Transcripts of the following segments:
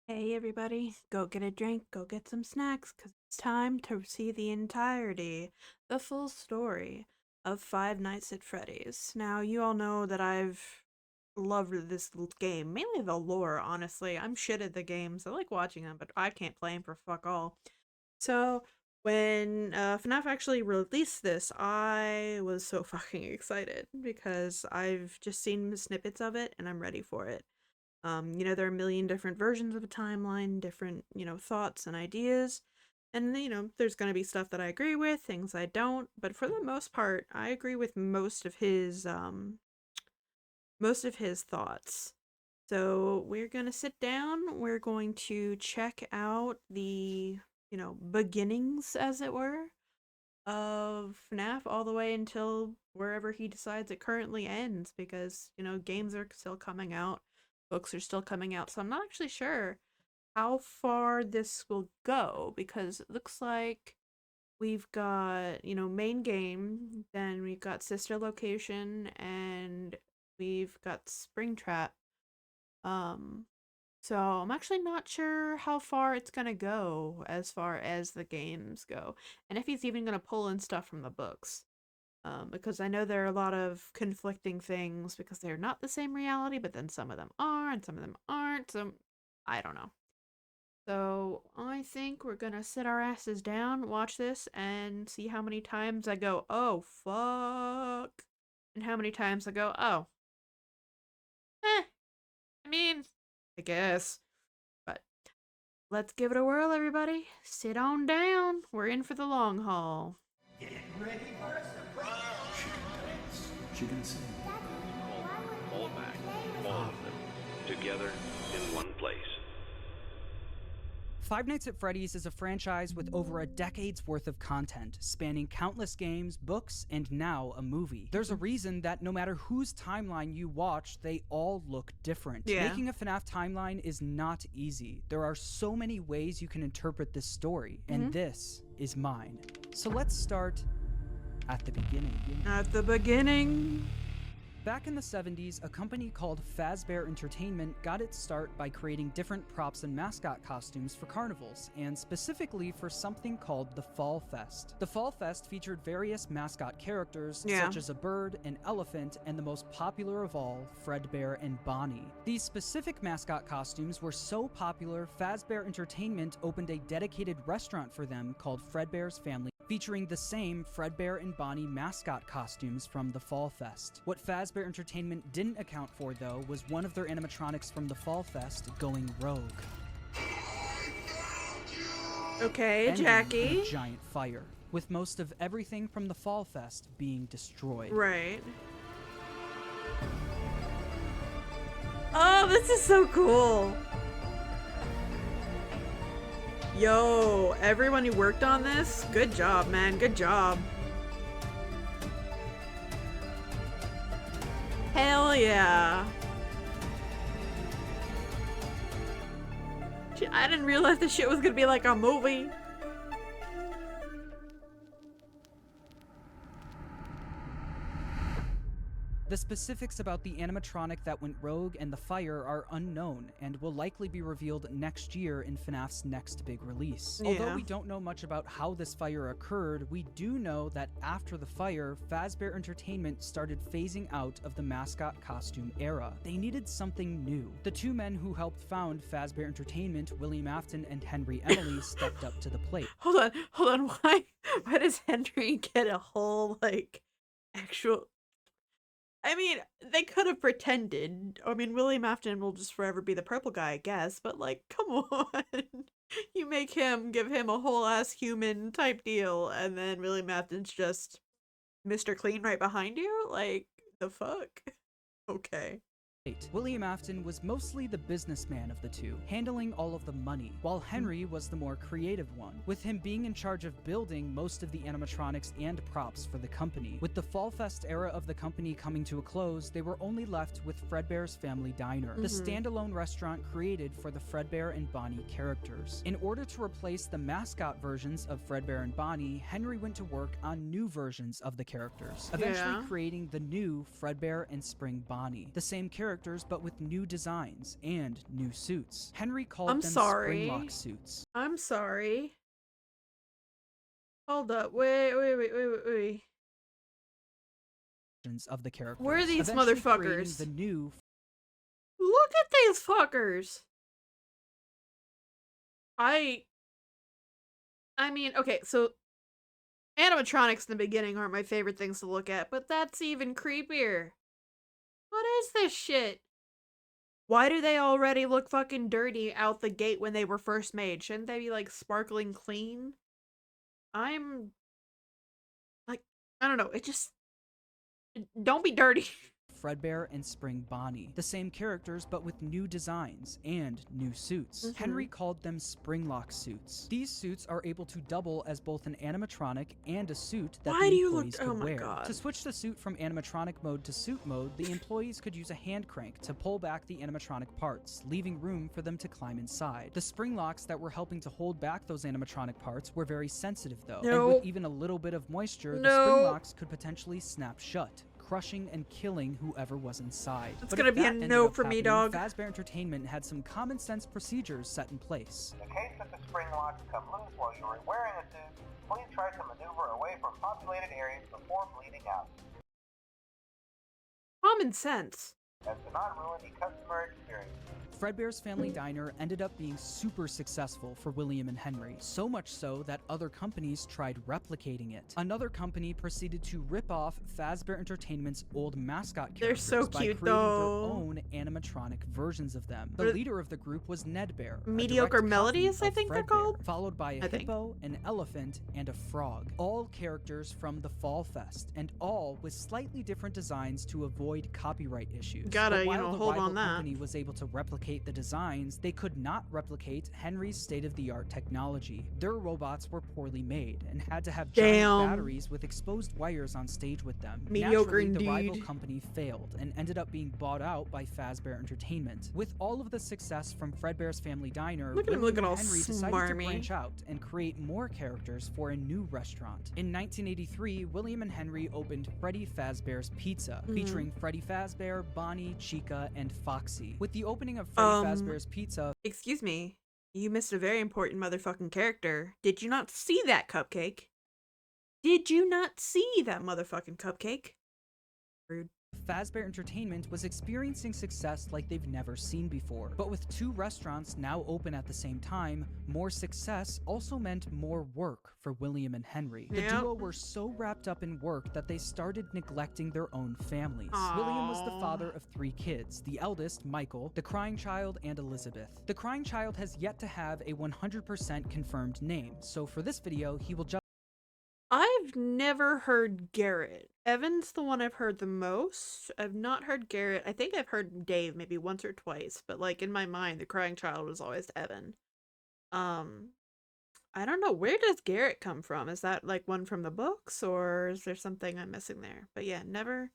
Hey everybody, go get a drink, go get some snacks, because it's time to see the entirety, the full story of Five Nights at Freddy's. Now, you all know that I've loved this game, mainly the lore, honestly. I'm shit at the games. I like watching them, but I can't play them for fuck all. So, when FNAF actually released this, I was so fucking excited because I've just seen snippets of it and I'm ready for it. There are a million different versions of a timeline, different, thoughts and ideas. And, there's going to be stuff that I agree with, things I don't. But for the most part, I agree with most of his thoughts. So we're going to sit down. We're going to check out the, beginnings, as it were, of FNAF all the way until wherever he decides it currently ends because, games are still coming out, books are still coming out. So I'm not actually sure how far this will go because it looks like we've got, main game, then we've got sister location, and we've got Springtrap. Um, so I'm actually not sure how far it's gonna go as far as the games go, and if he's even gonna pull in stuff from the books. Because I know there are a lot of conflicting things because they're not the same reality, but then some of them are and some of them aren't. So I don't know. So I think we're gonna sit our asses down, watch this, and see how many times I go, oh fuck, and how many times I go, oh, eh, I mean, I guess. But let's give it a whirl, everybody. Sit on down. We're in for the long haul. Get ready for a surprise! She can dance. She can sing. All back, all of them, together in one place. Five Nights at Freddy's is a franchise with over a decade's worth of content, spanning countless games, books, and now a movie. There's a reason that no matter whose timeline you watch, they all look different. Yeah. Making a FNAF timeline is not easy. There are so many ways you can interpret this story, and this is mine. So let's start at the beginning. At the beginning. Back in the 70s, a company called Fazbear Entertainment got its start by creating different props and mascot costumes for carnivals, and specifically for something called the Fall Fest. The Fall Fest featured various mascot characters, such as a bird, an elephant, and the most popular of all, Fredbear and Bonnie. These specific mascot costumes were so popular, Fazbear Entertainment opened a dedicated restaurant for them called Fredbear's Family, featuring the same Fredbear and Bonnie mascot costumes from the Fall Fest. What Fazbear Entertainment didn't account for, though, was one of their animatronics from the Fall Fest going rogue. Okay, Ending Jackie. in a giant fire, with most of everything from the Fall Fest being destroyed. Right. Oh, this is so cool. Yo, everyone who worked on this, good job, man. Good job. Hell yeah. I didn't realize this shit was gonna be like a movie. The specifics about the animatronic that went rogue and the fire are unknown and will likely be revealed next year in FNAF's next big release. Although we don't know much about how this fire occurred, we do know that after the fire, Fazbear Entertainment started phasing out of the mascot costume era. They needed something new. The two men who helped found Fazbear Entertainment, William Afton and Henry Emily, stepped up to the plate. Hold on. Why does Henry get a whole, actual... I mean, they could have pretended. I mean, William Afton will just forever be the purple guy, I guess, but, come on. You give him a whole-ass human type deal, and then William Afton's just Mr. Clean right behind you? The fuck? Okay. William Afton was mostly the businessman of the two, handling all of the money, while Henry was the more creative one, with him being in charge of building most of the animatronics and props for the company. With the Fall Fest era of the company coming to a close, they were only left with Fredbear's Family Diner, the standalone restaurant created for the Fredbear and Bonnie characters. In order to replace the mascot versions of Fredbear and Bonnie, Henry went to work on new versions of the characters, eventually creating the new Fredbear and Spring Bonnie, the same character characters but with new designs and new suits. Henry called I'm them sorry. Springlock suits. I'm sorry. Hold up. Wait. Of the characters. Where are these Eventually creating motherfuckers? The new Look at these fuckers. I mean, okay, so animatronics in the beginning aren't my favorite things to look at, but that's even creepier. What is this shit? Why do they already look fucking dirty out the gate when they were first made? Shouldn't they be, like, sparkling clean? I'm... like, I don't know, don't be dirty. Fredbear and Spring Bonnie, the same characters but with new designs and new suits. Henry called them Springlock suits. These suits are able to double as both an animatronic and a suit that Why the do you employees look- could oh my wear. God. To switch the suit from animatronic mode to suit mode, the employees could use a hand crank to pull back the animatronic parts, leaving room for them to climb inside. The spring locks that were helping to hold back those animatronic parts were very sensitive though, and No. with even a little bit of moisture, the No. spring locks could potentially snap shut, crushing and killing whoever was inside. It's But gonna if be a that ended no up for me, happening, dog. Fazbear Entertainment had some common sense procedures set in place. In case that the spring locks come loose while you are wearing a suit, please try to maneuver away from populated areas before bleeding out, Common sense. as to not ruin the customer experience. Fredbear's Family Diner ended up being super successful for William and Henry, so much so that other companies tried replicating it. Another company proceeded to rip off Fazbear Entertainment's old mascot They're characters so by cute, creating though. their own animatronic versions of them. The What- leader of the group was Ned Bear, a Mediocre direct Melodies, copy I of think they're Fredbear, called? followed by a I think. hippo, an elephant, and a frog. All characters from the Fall Fest, and all with slightly different designs to avoid copyright issues. Gotta, But you while know, the hold rival on that. company was able to replicate the designs, they could not replicate Henry's state-of-the-art technology. Their robots were poorly made and had to have giant Damn. batteries with exposed wires on stage with them. Mediocre Naturally, the rival indeed. company failed and ended up being bought out by Fazbear Entertainment. With all of the success from Fredbear's Family Diner, Look at him William looking all and Henry decided to smarmy. branch out and create more characters for a new restaurant. In 1983, William and Henry opened Freddy Fazbear's Pizza, featuring Freddy Fazbear, Bonnie, Chica, and Foxy. With the opening of Freddy Fazbear's Pizza, Excuse me. You missed a very important motherfucking character. Did you not see that cupcake? Did you not see that motherfucking cupcake? Rude. Fazbear Entertainment was experiencing success like they've never seen before. But with two restaurants now open at the same time, more success also meant more work for William and Henry. The Yep. duo were so wrapped up in work that they started neglecting their own families. William was the Aw. father of 3 kids, the eldest, Michael, the crying child, and Elizabeth. The crying child has yet to have a 100% confirmed name, so for this video, he will just I've never heard Garrett. Evan's the one I've heard the most. I've not heard Garrett. I think I've heard Dave maybe once or twice, but like in my mind, the crying child was always Evan. I don't know, where does Garrett come from? Is that like one from the books, or is there something I'm missing there? But yeah, never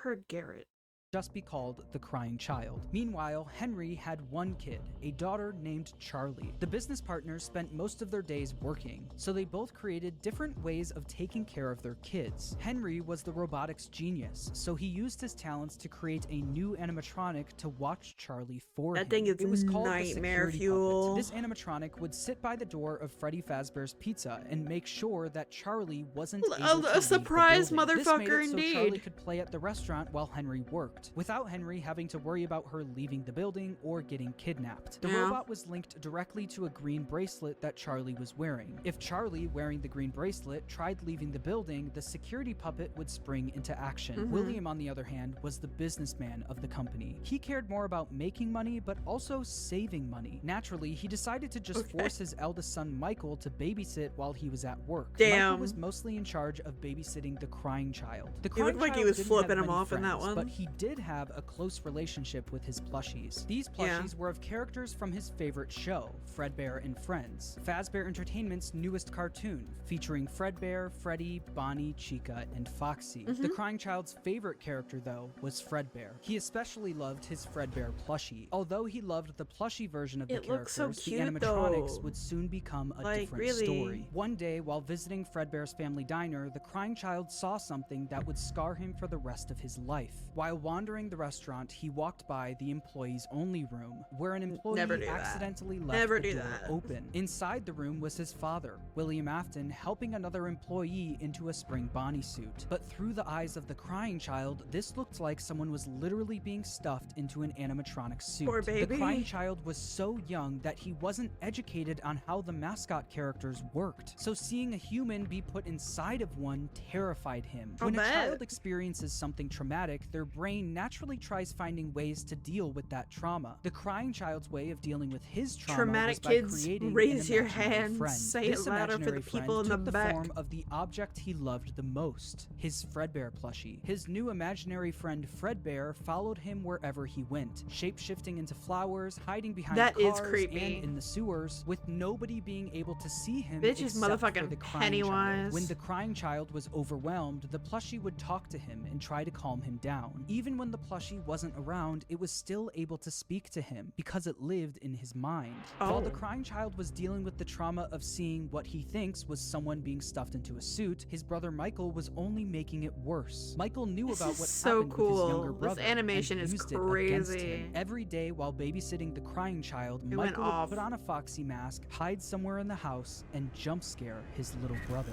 heard Garrett. just be called the crying child. Meanwhile, Henry had one kid, a daughter named Charlie. The business partners spent most of their days working, so they both created different ways of taking care of their kids. Henry was the robotics genius, so he used his talents to create a new animatronic to watch Charlie for him. That thing is It was called the nightmare security fuel. puppet. This animatronic would sit by the door of Freddy Fazbear's Pizza and make sure that Charlie wasn't able to leave the surprise building. This made motherfucker it so indeed. Charlie could play at the restaurant while Henry worked, without Henry having to worry about her leaving the building or getting kidnapped. The Yeah. robot was linked directly to a green bracelet that Charlie was wearing. If Charlie, wearing the green bracelet, tried leaving the building, the security puppet would spring into action. William, on the other hand, was the businessman of the company. He cared more about making money, but also saving money. Naturally, he decided to just force his eldest son Michael to babysit while he was at work. Damn. Michael was mostly in charge of babysitting the crying child. The He crying looked like he child was didn't flipping have him many off in that friends, one. but he did have a close relationship with his plushies. These Yeah. plushies were of characters from his favorite show, Fredbear and Friends, Fazbear Entertainment's newest cartoon, featuring Fredbear, Freddy, Bonnie, Chica, and Foxy. The crying child's favorite character, though, was Fredbear. He especially loved his Fredbear plushie. Although he loved the plushie version of the It looks so characters, the cute, animatronics though. would soon become a Like, different really. story. One day, while visiting Fredbear's Family Diner, the crying child saw something that would scar him for the rest of his life. While wandering the restaurant, he walked by the employees only room, where an employee Never do that. accidentally left Never the do door that. open. Inside the room was his father, William Afton, helping another employee into a spring Bonnie suit. But through the eyes of the crying child, this looked like someone was literally being stuffed into an animatronic suit. Poor The baby. crying child was so young that he wasn't educated on how the mascot characters worked, so seeing a human be put inside of one terrified him. I'll When a bet. child experiences something traumatic, their brain naturally tries finding ways to deal with that trauma. The crying child's way of dealing with his trauma Traumatic was by kids, creating raise an your imaginary hand, friend. say This it louder for the imaginary friend people in the took the back. form of the object he loved the most, his Fredbear plushie. His new imaginary friend Fredbear followed him wherever he went, shape-shifting into flowers, hiding behind That is cars creepy. and in the sewers, with nobody being able to see him Bitch is except for motherfucking the crying child. Pennywise. When the crying child was overwhelmed, the plushie would talk to him and try to calm him down. Even when the plushie wasn't around, it was still able to speak to him because it lived in his mind. While the Oh. crying child was dealing with the trauma of seeing what he thinks was someone being stuffed into a suit, his brother Michael was only making it worse. Michael knew This about is what so happened with his cool. younger This brother animation and is used it against crazy. him. Every day while babysitting the crying child, It went Michael would off. put on a foxy mask, hide somewhere in the house, and jump scare his little brother.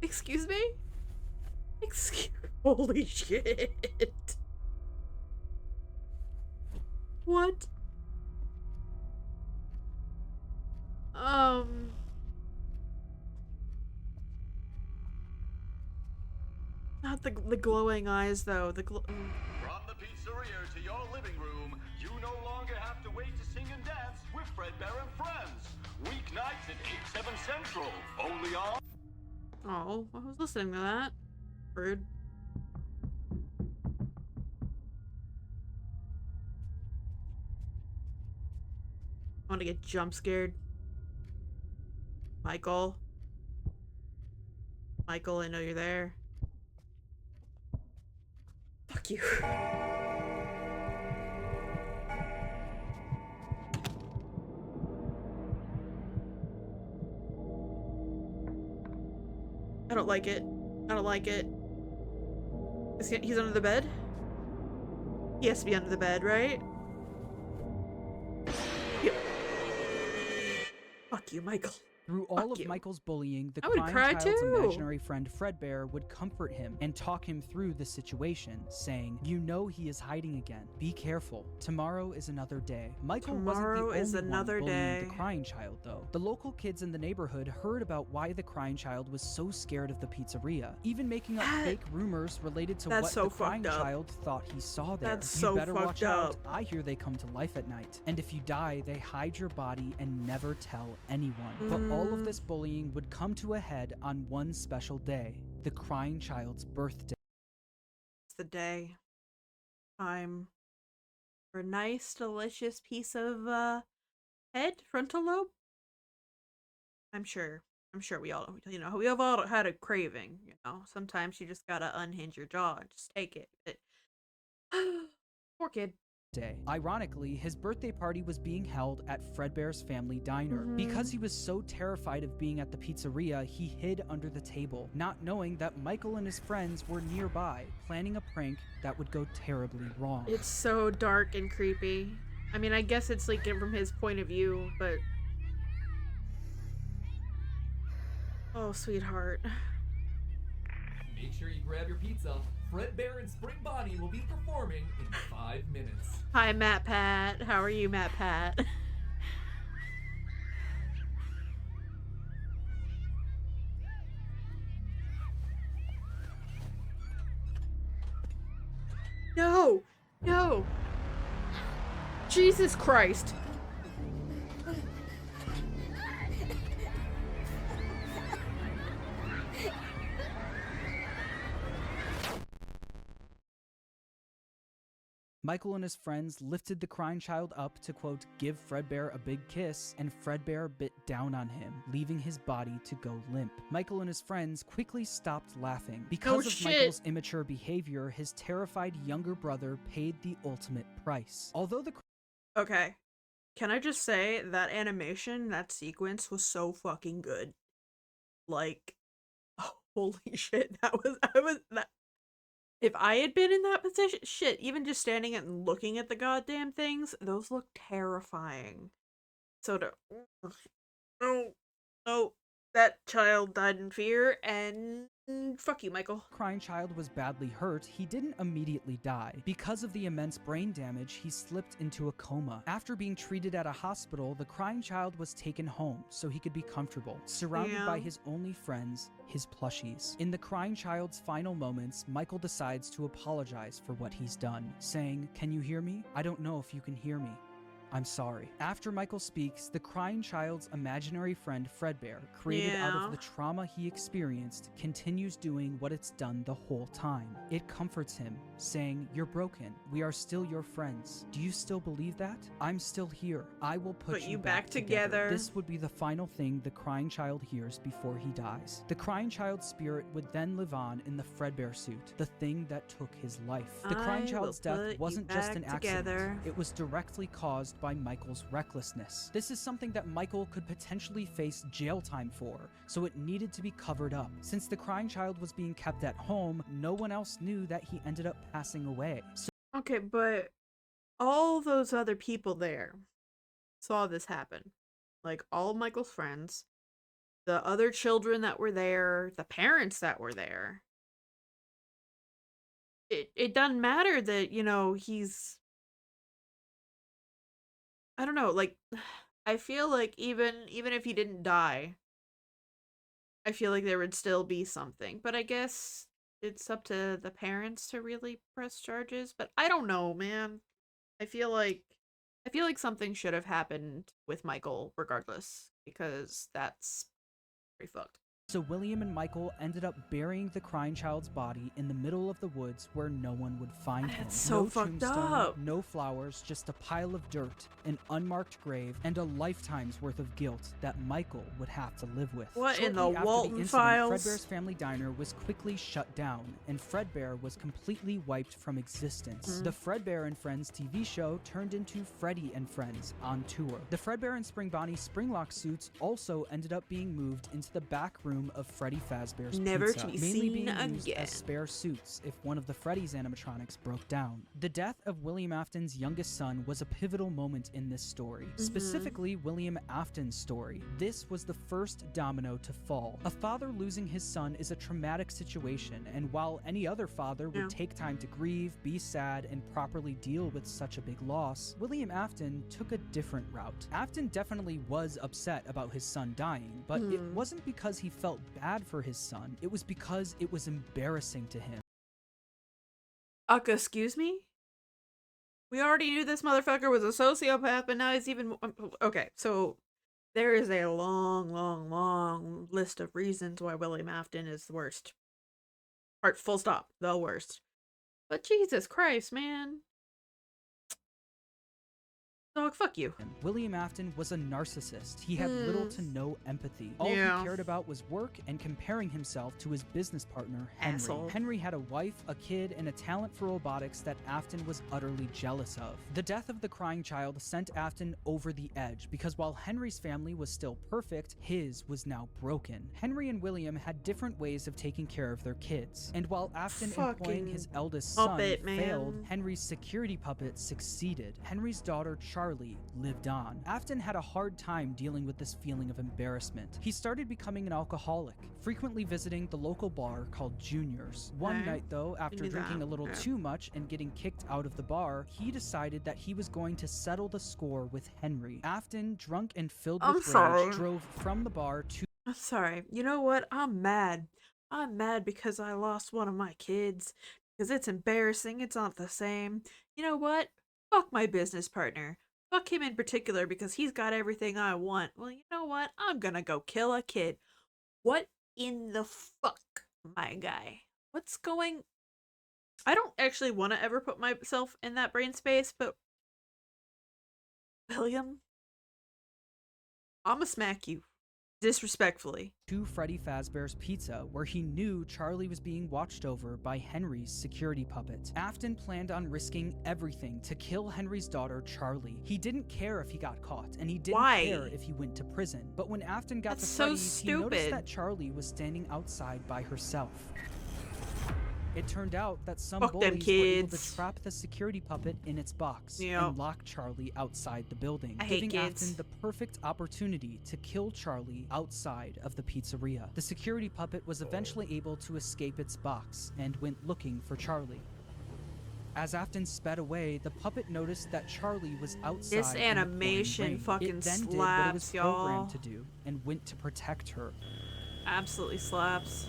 Excuse me? Excuse Holy shit. What? Not the glowing eyes though. From the pizzeria to your living room, you no longer have to wait to sing and dance with Fredbear and Friends. Weeknights at 8, 7 Central. Only on... Oh, I was listening to that. Rude. I want to get jump scared. Michael. Michael, I know you're there. Fuck you. I don't like it. I don't like it. He's under the bed? He has to be under the bed, right? Yep. Fuck you, Michael. Through all Fuck of you. Michael's bullying, the I would crying cry child's too. imaginary friend Fredbear would comfort him and talk him through the situation, saying, "You know he is hiding again. Be careful. Tomorrow is another day." Michael Tomorrow wasn't is the only another one bullying day. the crying child, though. The local kids in the neighborhood heard about why the crying child was so scared of the pizzeria, even making up fake rumors related to That's what so the crying fucked up. child thought he saw there. That's You so better watch fucked out. up. I hear they come to life at night, and if you die, they hide your body and never tell anyone. But all of this bullying would come to a head on one special day, the crying child's birthday. It's the day. Time for a nice, delicious piece of head, frontal lobe. I'm sure we all, we have all had a craving. Sometimes you just gotta unhinge your jaw and just take it. Poor kid. Ironically, his birthday party was being held at Fredbear's family diner. Because he was so terrified of being at the pizzeria, he hid under the table, not knowing that Michael and his friends were nearby, planning a prank that would go terribly wrong. It's so dark and creepy. I mean, I guess it's like from his point of view, but oh, sweetheart. Make sure you grab your pizza. Fredbear and Spring Bonnie will be performing in 5 minutes. Hi, Matt Pat. How are you, Matt Pat? No! No! Jesus Christ! Michael and his friends lifted the crying child up to, quote, give Fredbear a big kiss, and Fredbear bit down on him, leaving his body to go limp. Michael and his friends quickly stopped laughing. Because of shit. Michael's immature behavior, his terrified younger brother paid the ultimate price. Although the Okay. Can I just say that animation, that sequence was so fucking good. Like, Holy shit, I was that if I had been in that position, shit, even just standing and looking at the goddamn things, those look terrifying. So to no, no, that child died in fear, and fuck you, Michael. Crying child was badly hurt, he didn't immediately die. Because of the immense brain damage, he slipped into a coma. After being treated at a hospital, the crying child was taken home so he could be comfortable, surrounded by his only friends, his plushies. In the crying child's final moments, Michael decides to apologize for what he's done, saying, "Can you hear me? I don't know if you can hear me. I'm sorry." After Michael speaks, the crying child's imaginary friend Fredbear, created out of the trauma he experienced, continues doing what it's done the whole time. It comforts him, saying, "You're broken. We are still your friends. Do you still believe that? I'm still here. I will put you back together." This would be the final thing the crying child hears before he dies. The crying child's spirit would then live on in the Fredbear suit, the thing that took his life. The crying child's death wasn't just an accident. It was directly caused by Michael's recklessness. This is something that Michael could potentially face jail time for, so it needed to be covered up. Since the crying child was being kept at home, no one else knew that he ended up passing away. Okay, but all those other people there saw this happen. Like, all of Michael's friends, the other children that were there, the parents that were there. It doesn't matter that, you know, he's... I don't know, like, I feel like even if he didn't die, I feel like there would still be something. But I guess it's up to the parents to really press charges. But I don't know, man. I feel like something should have happened with Michael regardless, because that's pretty fucked. So William and Michael ended up burying the crying child's body in the middle of the woods where no one would find him. That's so fucked up. No flowers, just a pile of dirt, an unmarked grave, and a lifetime's worth of guilt that Michael would have to live with. What in the Shortly after Walton the incident, Files? Fredbear's Family Diner was quickly shut down, and Fredbear was completely wiped from existence. The Fredbear and Friends TV show turned into Freddy and Friends on tour. The Fredbear and Spring Bonnie Springlock suits also ended up being moved into the back room of Freddy Fazbear's Never Pizza, to be mainly seen being used again. as spare suits if one of the Freddy's animatronics broke down. The death of William Afton's youngest son was a pivotal moment in this story, specifically William Afton's story. This was the first domino to fall. A father losing his son is a traumatic situation, and while any other father would take time to grieve, be sad, and properly deal with such a big loss, William Afton took a different route. Afton definitely was upset about his son dying, but it wasn't because he felt bad for his son, it was because it was embarrassing to him. Excuse me? We already knew this motherfucker was a sociopath, but now he's even... Okay, so there is a long, long, long list of reasons why William Afton is the worst. Full stop. The worst. But Jesus Christ, man. Dog, fuck you. William Afton was a narcissist. He had little to no empathy. All he cared about was work and comparing himself to his business partner, Henry. Asshole. Henry had a wife, a kid, and a talent for robotics that Afton was utterly jealous of. The death of the crying child sent Afton over the edge because while Henry's family was still perfect, his was now broken. Henry and William had different ways of taking care of their kids. And while Afton employing his eldest son failed, Henry's security puppet succeeded. Henry's daughter, Charlie, lived on. Afton had a hard time dealing with this feeling of embarrassment. He started becoming an alcoholic, frequently visiting the local bar called Junior's. One night, though, after drinking a little too much and getting kicked out of the bar, he decided that he was going to settle the score with Henry. Afton, drunk and filled with rage, drove from the bar to... I'm sorry. You know what? I'm mad. I'm mad because I lost one of my kids. Because it's embarrassing. It's not the same. You know what? Fuck my business partner. Fuck him in particular because he's got everything I want. Well, you know what? I'm gonna go kill a kid. What in the fuck, my guy? What's going... I don't actually want to ever put myself in that brain space, but... William? I'ma smack you. Disrespectfully. to Freddy Fazbear's Pizza, where he knew Charlie was being watched over by Henry's security puppet. Afton planned on risking everything to kill Henry's daughter, Charlie. He didn't care if he got caught, and he didn't care if he went to prison. But when Afton got to Freddy's, he noticed that Charlie was standing outside by herself. It turned out that some bullies were able to trap the security puppet in its box and lock Charlie outside the building, giving Afton the perfect opportunity to kill Charlie outside of the pizzeria. The security puppet was eventually able to escape its box and went looking for Charlie. As Afton sped away, the puppet noticed that Charlie was outside. This animation fucking it then slaps, did what it was y'all. programmed to do and went to protect her. Absolutely slaps.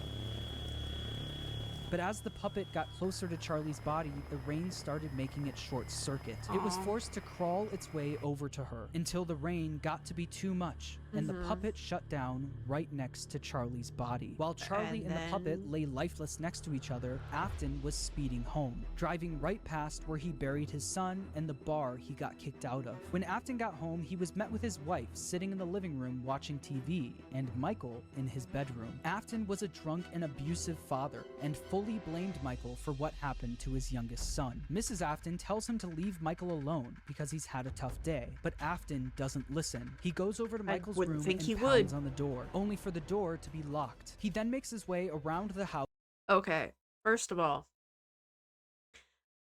But as the puppet got closer to Charlie's body, the rain started making it short circuit. It was forced to crawl its way over to her until the rain got to be too much, and the puppet shut down right next to Charlie's body. While Charlie and the puppet lay lifeless next to each other, Afton was speeding home, driving right past where he buried his son and the bar he got kicked out of. When Afton got home, he was met with his wife sitting in the living room watching TV, and Michael in his bedroom. Afton was a drunk and abusive father, and fully blamed Michael for what happened to his youngest son. Mrs. Afton tells him to leave Michael alone because he's had a tough day, but Afton doesn't listen. He goes over to Michael's room and pounds on the door, only for the door to be locked. He then makes his way around the house. Okay, first of all,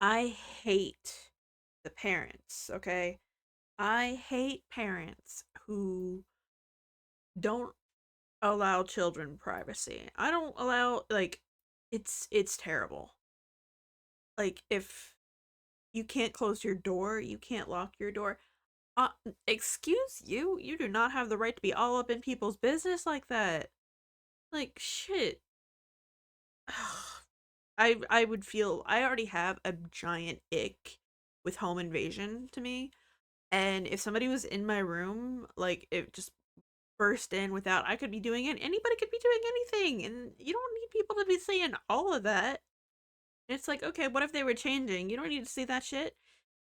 I hate the parents, okay? I hate parents who don't allow children privacy. I don't allow, like, it's terrible. Like, if you can't close your door, you can't lock your door. Excuse you? You do not have the right to be all up in people's business like that. Like, shit. I would feel, I already have a giant ick with home invasion to me, and if somebody was in my room, like, it just burst in without, I could be doing it, anybody could be doing anything, and you don't need people to be seeing all of that. It's like, okay, what if they were changing? You don't need to see that shit.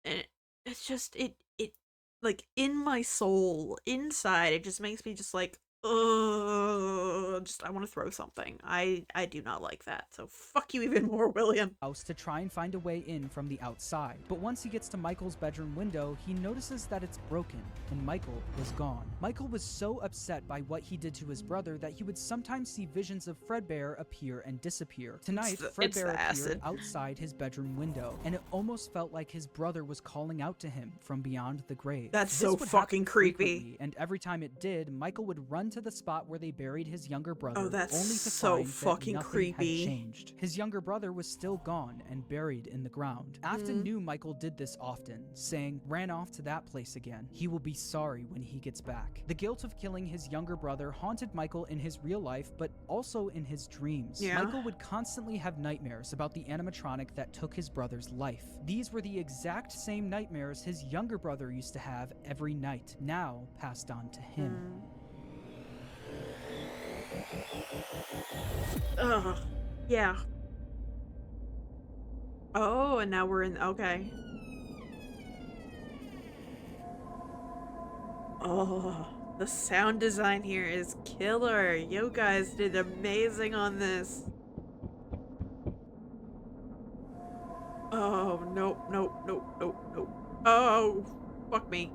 And it's just, it like, in my soul, inside, it just makes me just like, just, I want to throw something. I do not like that. So fuck you even more, William. To try and find a way in from the outside. But once he gets to Michael's bedroom window, he notices that it's broken, and Michael was gone. Michael was so upset by what he did to his brother that he would sometimes see visions of Fredbear appear and disappear. Tonight, Fredbear appeared outside his bedroom window, and it almost felt like his brother was calling out to him from beyond the grave. That's so fucking creepy. And every time it did, Michael would run to the spot where they buried his younger brother, oh, that's only to so find fucking that nothing creepy. had changed. His younger brother was still gone and buried in the ground. Afton knew Michael did this often, saying, "Ran off to that place again. He will be sorry when he gets back." The guilt of killing his younger brother haunted Michael in his real life, but also in his dreams. Michael would constantly have nightmares about the animatronic that took his brother's life. These were the exact same nightmares his younger brother used to have every night, now passed on to him. Ugh. Yeah. Oh, and now we're in, okay. Oh, the sound design here is killer. You guys did amazing on this. Oh, nope, nope, nope, nope, nope. Oh, fuck me.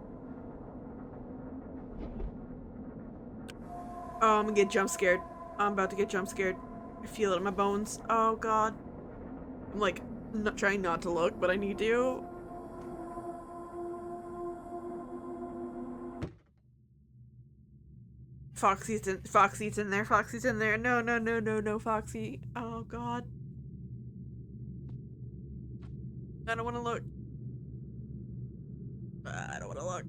Oh, I'm gonna get jump scared. I'm about to get jump scared. I feel it in my bones. Oh god. I'm like, not trying not to look, but I need to. Foxy's in there. Foxy's in there. No, no, no, no, no, Foxy. Oh god. I don't want to look. I don't want to look.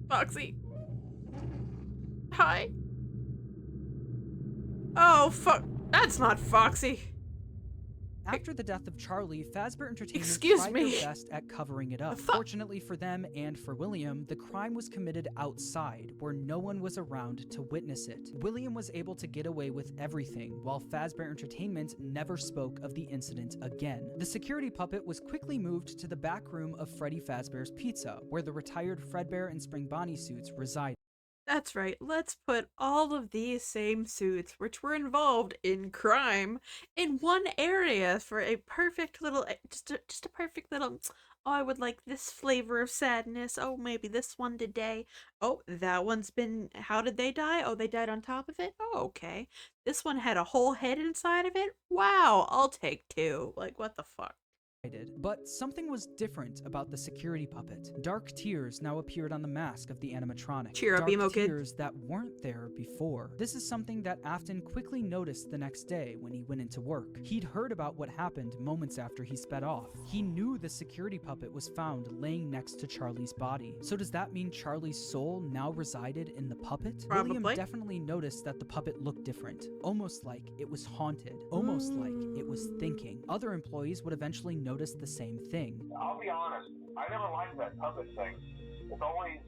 Foxy. Hi. Oh, fuck. That's not Foxy. After the death of Charlie, Fazbear Entertainment Excuse tried me. their best at covering it up. fuck? Fortunately for them and for William, the crime was committed outside, where no one was around to witness it. William was able to get away with everything, while Fazbear Entertainment never spoke of the incident again. The security puppet was quickly moved to the back room of Freddy Fazbear's Pizza, where the retired Fredbear and Spring Bonnie suits resided. That's right. Let's put all of these same suits, which were involved in crime, in one area for a perfect little, just a perfect little. Oh, I would like this flavor of sadness. Oh, maybe this one today. Oh, that one's been. How did they die? Oh, they died on top of it. Oh, okay. This one had a whole head inside of it. Wow, I'll take two. Like, what the fuck? But something was different about the security puppet. Dark tears now appeared on the mask of the animatronic. Cheer up, Dark emo kid. tears that weren't there before. This is something that Afton quickly noticed the next day when he went into work. He'd heard about what happened moments after he sped off. He knew the security puppet was found laying next to Charlie's body. So does that mean Charlie's soul now resided in the puppet? Probably. William definitely noticed that the puppet looked different, almost like it was haunted, almost like it was thinking. Other employees would eventually notice the same thing. I'll be honest, I never liked that puppet thing. It's always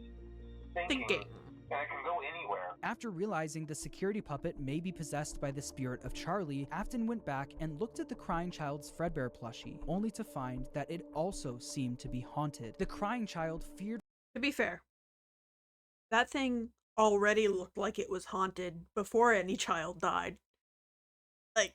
thinking, and it can go anywhere. After realizing the security puppet may be possessed by the spirit of Charlie, Afton went back and looked at the crying child's Fredbear plushie, only to find that it also seemed to be haunted. The crying child feared. To be fair, that thing already looked like it was haunted before any child died. Like,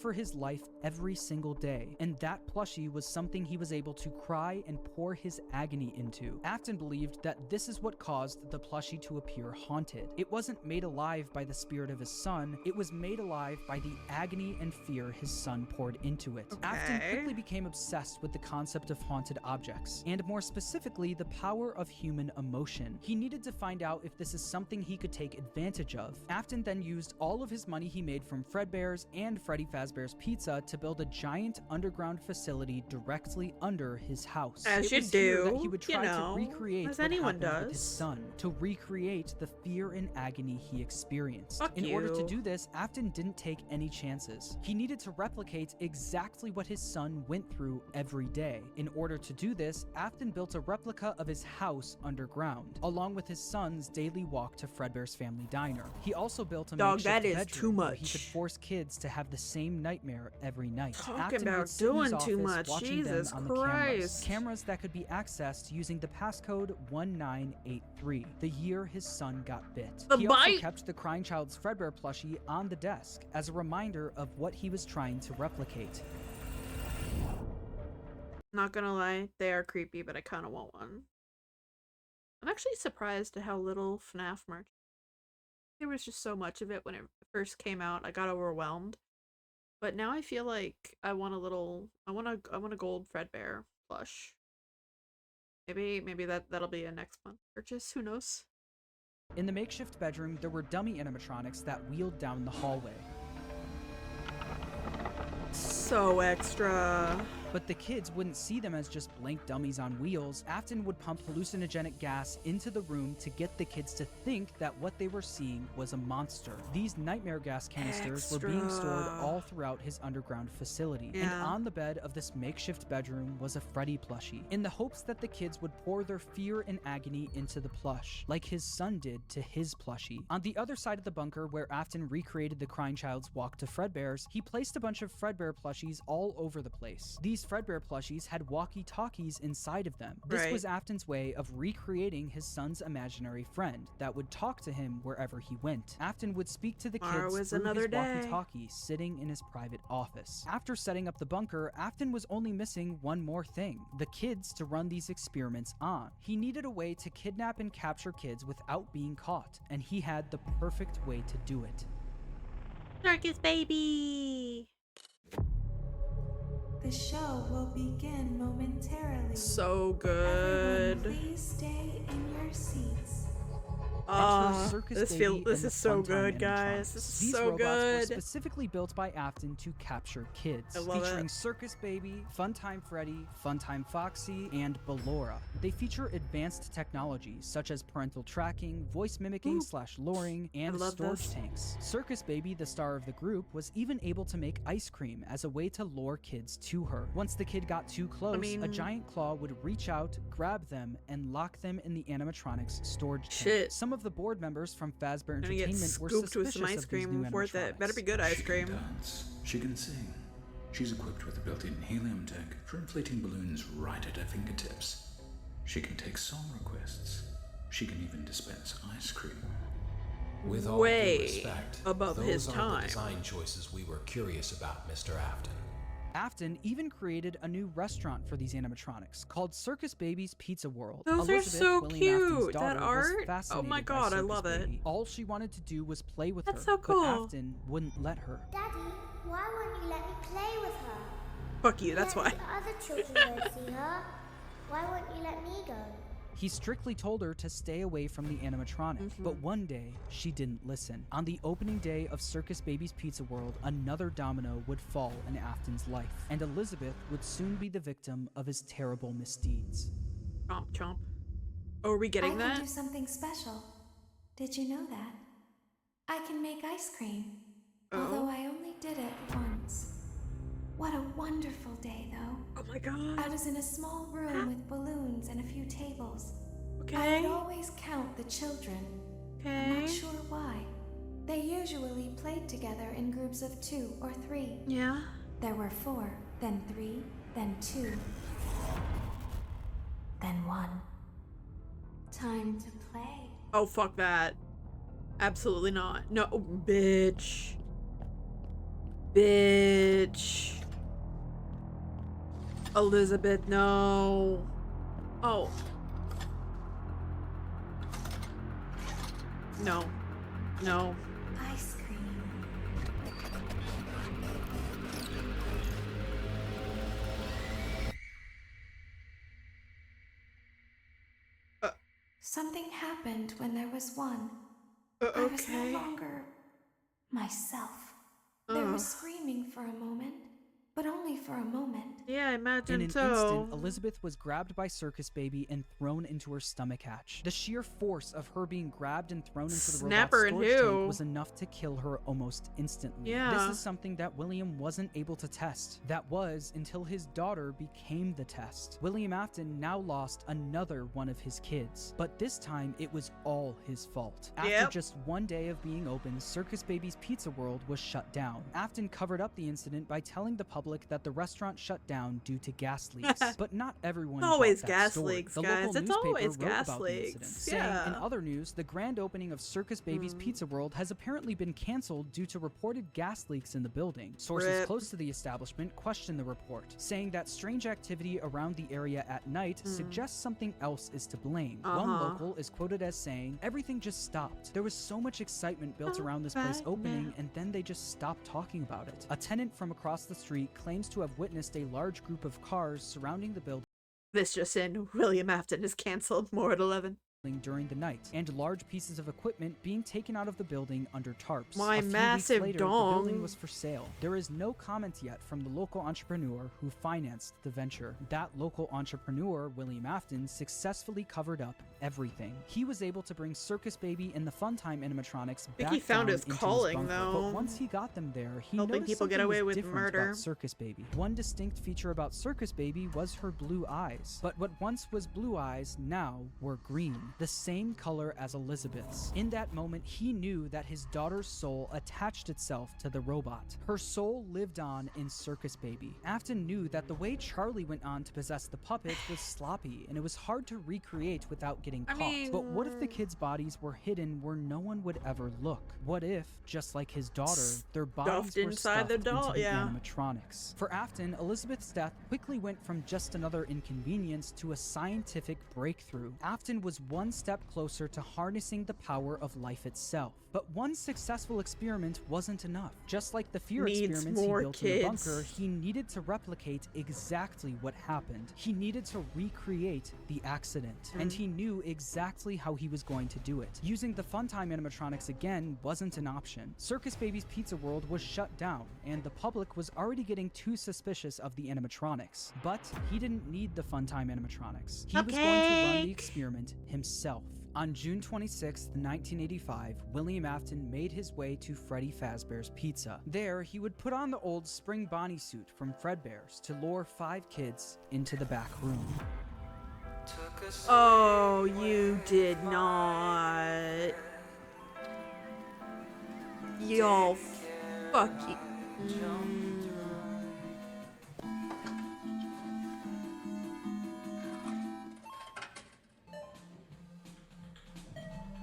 for his life every single day, and that plushie was something he was able to cry and pour his agony into. Afton believed that this is what caused the plushie to appear haunted. It wasn't made alive by the spirit of his son, it was made alive by the agony and fear his son poured into it. Afton quickly became obsessed with the concept of haunted objects, and more specifically, the power of human emotion. He needed to find out if this is something he could take advantage of. Afton then used all of his money he made from Fredbear's and Freddy Fazbear's Pizza to build a giant underground facility directly under his house. As it you was here that do, he would try to recreate as what anyone happened with his does. son, to recreate the fear and agony he experienced. Fuck In order to you. do this, Afton didn't take any chances. He needed to replicate exactly what his son went through every day. In order to do this, Afton built a replica of his house underground, along with his son's daily walk to Fredbear's family diner. He also built a Dog, that makeshift is bedroom too where he much. could force kids to have the same nightmare every night. Talking Afton about would sit in his doing too office much. watching them Jesus on the Christ. cameras that could be accessed using the passcode 1983, the year his son got bit. The He bite? also kept the crying child's Fredbear plushie on the desk as a reminder of what he was trying to replicate. Not gonna lie, they are creepy, but I kind of want one. I'm actually surprised at how little FNAF merch. There was just so much of it when it first came out. I got overwhelmed. But now I feel like I want a little. I want a gold Fredbear plush. Maybe that'll be a next month purchase. Who knows? In the makeshift bedroom, there were dummy animatronics that wheeled down the hallway. So extra. But the kids wouldn't see them as just blank dummies on wheels. Afton would pump hallucinogenic gas into the room to get the kids to think that what they were seeing was a monster. These nightmare gas canisters were being stored all throughout his underground facility. And on the bed of this makeshift bedroom was a Freddy plushie, in the hopes that the kids would pour their fear and agony into the plush, like his son did to his plushie. On the other side of the bunker, where Afton recreated the crying child's walk to Fredbear's, he placed a bunch of Fredbear plushies all over the place. These Fredbear plushies had walkie-talkies inside of them. This was Afton's way of recreating his son's imaginary friend that would talk to him wherever he went. Afton would speak to the kids through his walkie-talkie sitting in his private office. After setting up the bunker, Afton was only missing one more thing: the kids to run these experiments on. He needed a way to kidnap and capture kids without being caught, and he had the perfect way to do it. Circus baby! The show will begin momentarily. So good. Everyone, please stay in your seats. Circus this Baby this and the is so Funtime good, guys. animatronics. This is These so robots were good. specifically built by Afton to capture kids, I love featuring it. Circus Baby, Funtime Freddy, Funtime Foxy, and Ballora. They feature advanced technology such as parental tracking, voice mimicking / luring, and love storage this. tanks. Circus Baby, the star of the group, was even able to make ice cream as a way to lure kids to her. Once the kid got too close, a giant claw would reach out, grab them, and lock them in the animatronics storage tank. Shit. Some of the board members from Fazbear I'm gonna get Entertainment were scooped with suspicious some ice of these new cream worth it. animatronics. Better be good ice She cream. can dance. She can sing. She's equipped with a built-in helium tank for inflating balloons right at her fingertips. She can take song requests. She can even dispense ice cream. With all due Way respect, above those his aren't time. the design choices we were curious about, Mr. Afton. Afton even created a new restaurant for these animatronics called Circus Baby's Pizza World. Those are Elizabeth, so William Afton's cute. That daughter, was art? Oh fascinated my by God, I Circus love it. Baby. All she wanted to do was play with That's her, so cool. but Afton wouldn't let her. Daddy, why won't you let me play with her? Fuck you, that's why. The other children go see her. Why won't you let me go? He strictly told her to stay away from the animatronic, but one day, she didn't listen. On the opening day of Circus Baby's Pizza World, another domino would fall in Afton's life, and Elizabeth would soon be the victim of his terrible misdeeds. Chomp, chomp. Oh, are we getting I that? can do something special. Did you know that? I can make ice cream, although I only did it once. What a wonderful day, though. Oh my God. I was in a small room with balloons and a few tables. I Okay. would always count the children. I'm Okay. not sure why. They usually played together in groups of 2 or 3. Yeah. There were 4, then 3, then 2, then 1. Time to play. Oh, fuck that. Absolutely not. No, bitch. Bitch. Elizabeth, no. Oh. No. No. Ice cream. Something happened when there was one. I was no Okay. longer myself. There was screaming for a moment, but only for a moment. Yeah, I In imagine an so. instant, Elizabeth was grabbed by Circus Baby and thrown into her stomach hatch. The sheer force of her being grabbed and thrown into the Snap robot's her in storage two. tank was enough to kill her almost instantly. Yeah. This is something that William wasn't able to test. That was until his daughter became the test. William Afton now lost another one of his kids, but this time it was all his fault. After Yep. just one day of being open, Circus Baby's Pizza World was shut down. Afton covered up the incident by telling the public that the restaurant shut down due to gas leaks. But not everyone bought Always that gas story. leaks, The guys. local It's newspaper always wrote gas about the leaks. incident, saying, in Yeah. other news, the grand opening of Circus Baby's Pizza World has apparently been canceled due to reported gas leaks in the building. Sources Rip. close to the establishment questioned the report, saying that strange activity around the area at night suggests something else is to blame. One local is quoted as saying, "Everything just stopped. There was so much excitement built around this place opening, and then they just stopped talking about it." A tenant from across the street claims to have witnessed a large group of cars surrounding the building This just in. William Afton is cancelled. More at 11. during the night, and large pieces of equipment being taken out of the building under tarps. My A few massive weeks later, dong. the building was for sale. There is no comment yet from the local entrepreneur who financed the venture. That local entrepreneur, William Afton, successfully covered up everything. He was able to bring Circus Baby and the Funtime animatronics think back he found down his into calling, bunker. though. But once he got them there, he Helping noticed people get something away was with different murder. about Circus Baby. One distinct feature about Circus Baby was her blue eyes. But what once was blue eyes now were green, the same color as Elizabeth's. In that moment, he knew that his daughter's soul attached itself to the robot. Her soul lived on in Circus Baby. Afton knew that the way Charlie went on to possess the puppet was sloppy, and it was hard to recreate without getting caught. But what if the kids' bodies were hidden where no one would ever look? What if, just like his daughter, their bodies were inside the stuffed doll, into the yeah. animatronics? For Afton, Elizabeth's death quickly went from just another inconvenience to a scientific breakthrough. Afton was one step closer to harnessing the power of life itself. But one successful experiment wasn't enough. Just like the fear Needs experiments he more built in the kids. bunker, he needed to replicate exactly what happened. He needed to recreate the accident, and he knew exactly how he was going to do it. Using the Funtime animatronics again wasn't an option. Circus Baby's Pizza World was shut down, and the public was already getting too suspicious of the animatronics. But he didn't need the Funtime animatronics. He was going to run the experiment himself. On June 26, 1985, William Afton made his way to Freddy Fazbear's Pizza. There, he would put on the old Spring Bonnie suit from Fredbear's to lure 5 kids into the back room. Oh, you did not. Y'all fuck you.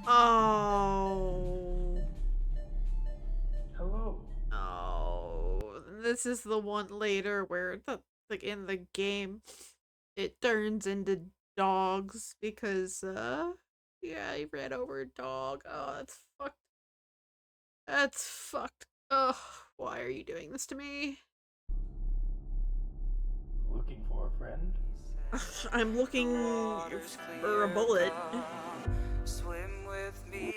Oh. Hello. Oh. This is the one later where like in the game it turns into dogs because yeah, he ran over a dog. Oh, that's fucked. That's fucked. Ugh, why are you doing this to me? Looking for a friend? I'm looking for a bullet. Swim with me.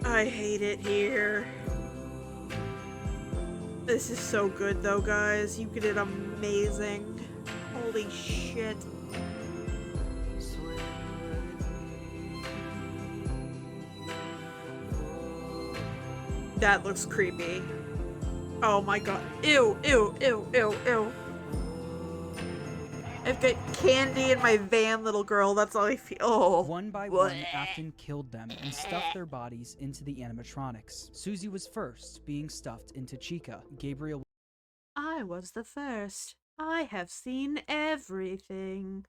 I hate it here. This is so good though, guys. You did amazing. Holy shit. That looks creepy. Oh my god. Ew, ew, ew, ew, ew. I've got candy in my van, little girl. That's all I feel. Oh. One by one, Afton killed them and stuffed their bodies into the animatronics. Susie was first, being stuffed into Chica. Gabriel I was the first. I have seen everything.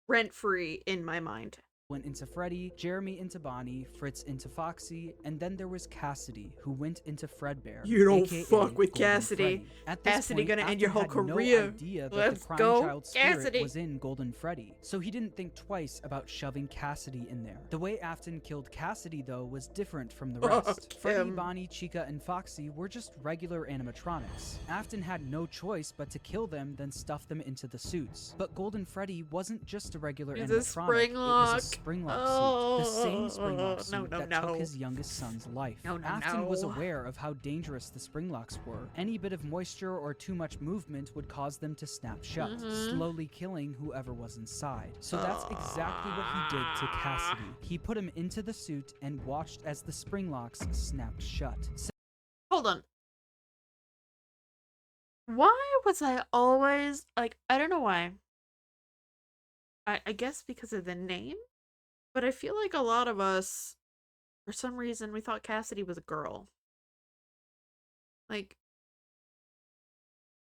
Rent-free in my mind. went into Freddy, Jeremy into Bonnie, Fritz into Foxy, and then there was Cassidy, who went into Fredbear. You don't aka fuck with Golden Cassidy. Freddy. At this Cassidy point, gonna end your Afton whole had career. No idea that Let's the crime go, child spirit Cassidy. was in Golden Freddy, so he didn't think twice about shoving Cassidy in there. The way Afton killed Cassidy, though, was different from the rest. Fuck Freddy, him. Bonnie, Chica, and Foxy were just regular animatronics. Afton had no choice but to kill them, then stuff them into the suits. But Golden Freddy wasn't just a regular He's animatronic. a It was a Springlock. Springlock suit. The same Springlock suit No, that took his youngest son's life. Afton was aware of how dangerous the Springlocks were. Any bit of moisture or too much movement would cause them to snap shut, slowly killing whoever was inside. So that's exactly what he did to Cassidy. He put him into the suit and watched as the Springlocks snapped shut. Hold on. Why was I always, like, I don't know why. I guess because of the name? But I feel like a lot of us, for some reason, we thought Cassidy was a girl. Like,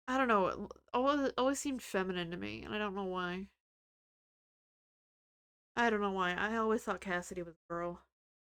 I don't know. It always seemed feminine to me, and I don't know why. I don't know why. I always thought Cassidy was a girl.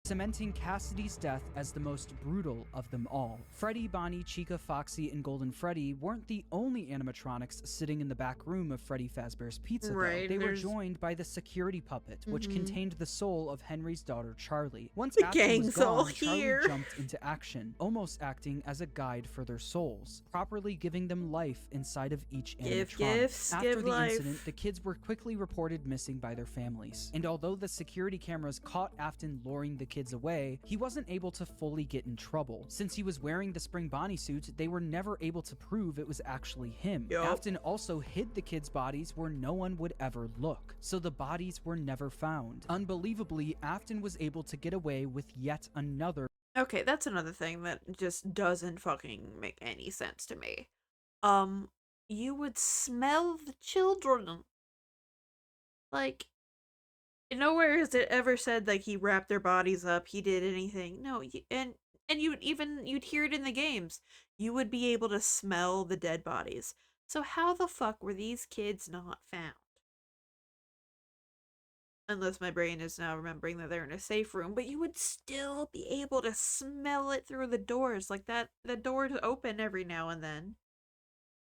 Cementing Cassidy's death as the most brutal of them all. Freddy, Bonnie, Chica, Foxy, and Golden Freddy weren't the only animatronics sitting in the back room of Freddy Fazbear's Pizza, though. Right, They were joined by the security puppet, which contained the soul of Henry's daughter, Charlie. Once The Afton was gang's all gone, Charlie here. jumped into action, almost acting as a guide for their souls, properly giving them life inside of each Give animatronic. gifts, After give the life. incident, the kids were quickly reported missing by their families. And although the security cameras caught Afton luring the kids away, he wasn't able to fully get in trouble. Since he was wearing the Spring Bonnie suit, they were never able to prove it was actually him. Yup. Afton also hid the kids' bodies where no one would ever look, so the bodies were never found. Unbelievably, Afton was able to get away with yet another Okay, that's another thing that just doesn't fucking make any sense to me. You would smell the children. Like, nowhere has it ever said like he wrapped their bodies up, he did anything. No, and you'd hear it in the games. You would be able to smell the dead bodies. So how the fuck were these kids not found? Unless my brain is now remembering that they're in a safe room, but you would still be able to smell it through the doors. Like that, the doors open every now and then.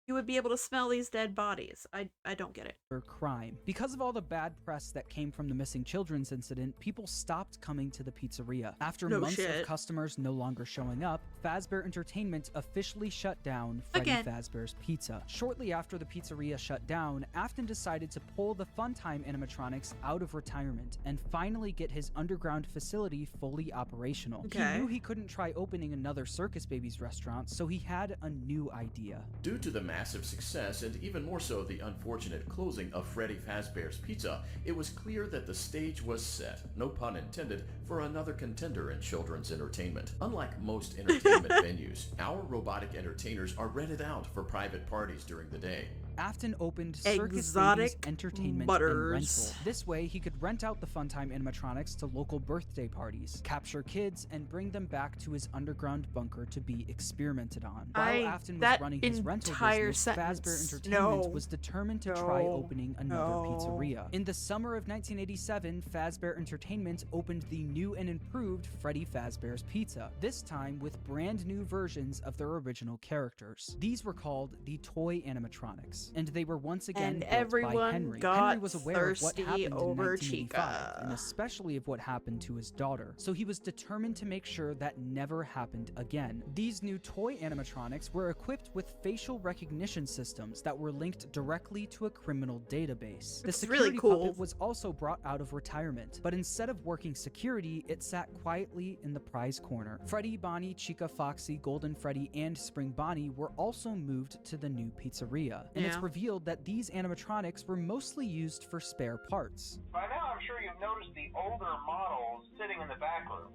you would be able to smell these dead bodies. I don't get it. Crime. Because of all the bad press that came from the missing children's incident, people stopped coming to the pizzeria. After months of customers no longer showing up, Fazbear Entertainment officially shut down Freddy Fazbear's Pizza. Shortly after the pizzeria shut down, Afton decided to pull the Funtime animatronics out of retirement and finally get his underground facility fully operational. He knew he couldn't try opening another Circus Babies restaurant, so he had a new idea. Due to the massive success and even more so the unfortunate closing of Freddy Fazbear's Pizza, it was clear that the stage was set, no pun intended, for another contender in children's entertainment. Unlike most entertainment venues, our robotic entertainers are rented out for private parties during the day. Afton opened Circus Babies Entertainment and Rental. This way, he could rent out the Funtime animatronics to local birthday parties, capture kids, and bring them back to his underground bunker to be experimented on. While Afton was running his rental business, Fazbear Entertainment was determined to try opening another pizzeria. In the summer of 1987, Fazbear Entertainment opened the new and improved Freddy Fazbear's Pizza, this time with brand new versions of their original characters. These were called the Toy Animatronics, and they were once again built by Henry. Henry was aware of what happened in 1985, and especially of what happened to his daughter, so he was determined to make sure that never happened again. These new toy animatronics were equipped with facial recognition systems that were linked directly to a criminal database. The security puppet was also brought out of retirement, but instead of working security, it sat quietly in the prize corner. Freddy, Bonnie, Chica, Foxy, Golden Freddy, and Spring Bonnie were also moved to the new pizzeria, and it's revealed that these animatronics were mostly used for spare parts. By now, I'm sure you've noticed the older models sitting in the back room.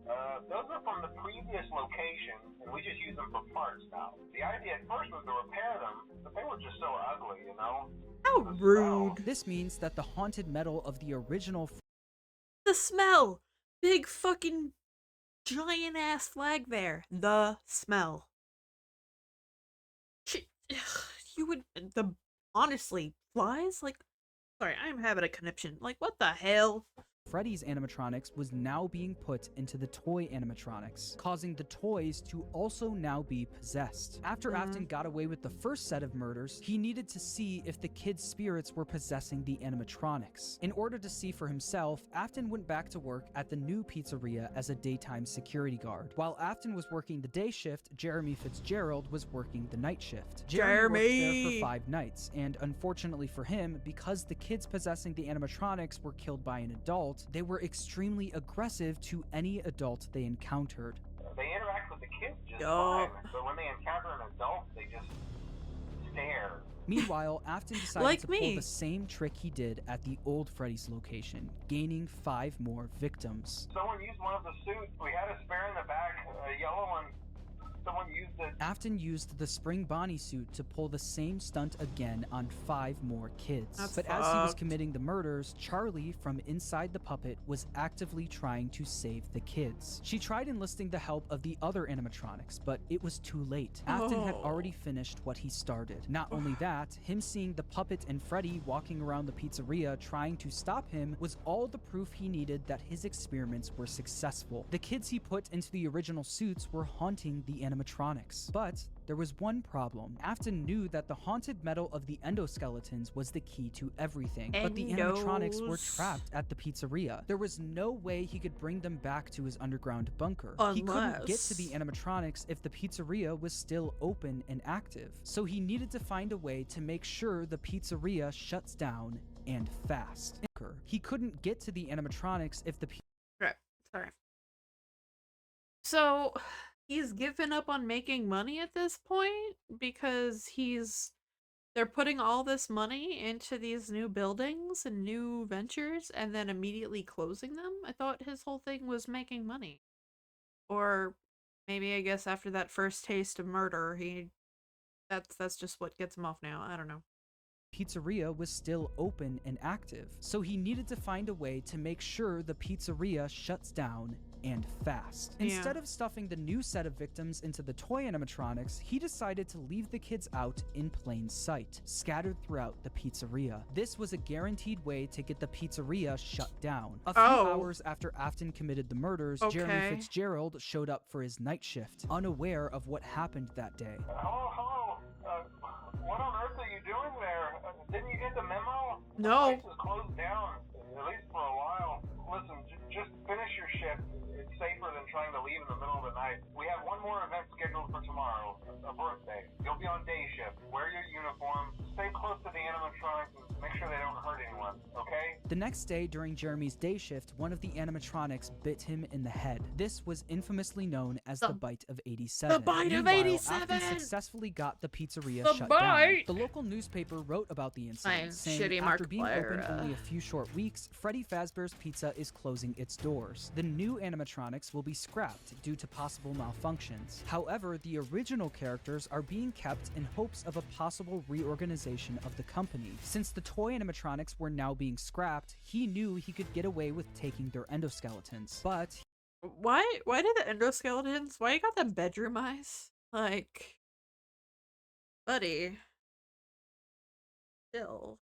Those are from the previous location, and we just use them for parts now. The idea at first was to repair them, but they were just so ugly, you know? How rude. This means that the haunted metal of the original... The smell! Big fucking giant ass flag there. The smell. You would... Honestly, flies? Like, sorry, I'm having a conniption. Like, what the hell? Freddy's animatronics was now being put into the toy animatronics, causing the toys to also now be possessed. After Afton got away with the first set of murders, he needed to see if the kids' spirits were possessing the animatronics. In order to see for himself, Afton went back to work at the new pizzeria as a daytime security guard. While Afton was working the day shift, Jeremy Fitzgerald was working the night shift. Jeremy worked there for 5 nights, and unfortunately for him, because the kids possessing the animatronics were killed by an adult, they were extremely aggressive to any adult they encountered. They interact with the kids just fine, but when they encounter an adult, they just stare. Meanwhile, Afton decided to pull the same trick he did at the old Freddy's location, gaining 5 more victims. Someone used one of the suits. We had a spare in the back, a yellow one. Someone used it. Afton used the Spring Bonnie suit to pull the same stunt again on 5 more kids. But as he was committing the murders, Charlie, from inside the puppet, was actively trying to save the kids. She tried enlisting the help of the other animatronics, but it was too late. Afton had already finished what he started. Not only that, him seeing the puppet and Freddy walking around the pizzeria trying to stop him was all the proof he needed that his experiments were successful. The kids he put into the original suits were haunting the animatronics. But there was one problem. Afton knew that the haunted metal of the endoskeletons was the key to everything, but the animatronics were trapped at the pizzeria. There was no way he could bring them back to his underground bunker. He couldn't get to the animatronics if the pizzeria was still open and active. So he needed to find a way to make sure the pizzeria shuts down, and fast. He couldn't get to the animatronics if the Sorry. So he's given up on making money at this point because they're putting all this money into these new buildings and new ventures and then immediately closing them. I thought his whole thing was making money. Or maybe I guess after that first taste of murder, that's just what gets him off now. I don't know. Pizzeria was still open and active, so he needed to find a way to make sure the pizzeria shuts down, and fast. Instead of stuffing the new set of victims into the toy animatronics, he decided to leave the kids out in plain sight, scattered throughout the pizzeria. This was a guaranteed way to get the pizzeria shut down. A few hours after Afton committed the murders, Jeremy Fitzgerald showed up for his night shift, unaware of what happened that day. Hello? What on earth are you doing there? Didn't you get the memo? No. The place is closed down, at least for a while. Listen, just finish your shift. It's safer than trying to leave in the middle of the night. We have one more event scheduled for tomorrow, a birthday. You'll be on day shift. Wear your uniform. Stay close to the animatronics and make sure they don't hurt anyone, okay? The next day, during Jeremy's day shift, one of the animatronics bit him in the head. This was infamously known as the Bite of 87. The Bite of 87! Afton successfully got the pizzeria The shut bite! down. The local newspaper wrote about the incident, saying shitty after being Markiplier, open only a few short weeks, Freddy Fazbear's Pizza is closing its doors. The new animatronics will be scrapped due to possible malfunctions. However, the original characters are being kept in hopes of a possible reorganization of the company. Since the toy animatronics were now being scrapped, he knew he could get away with taking their endoskeletons. But why did the endoskeletons? Why you got them bedroom eyes? Like, buddy. Still.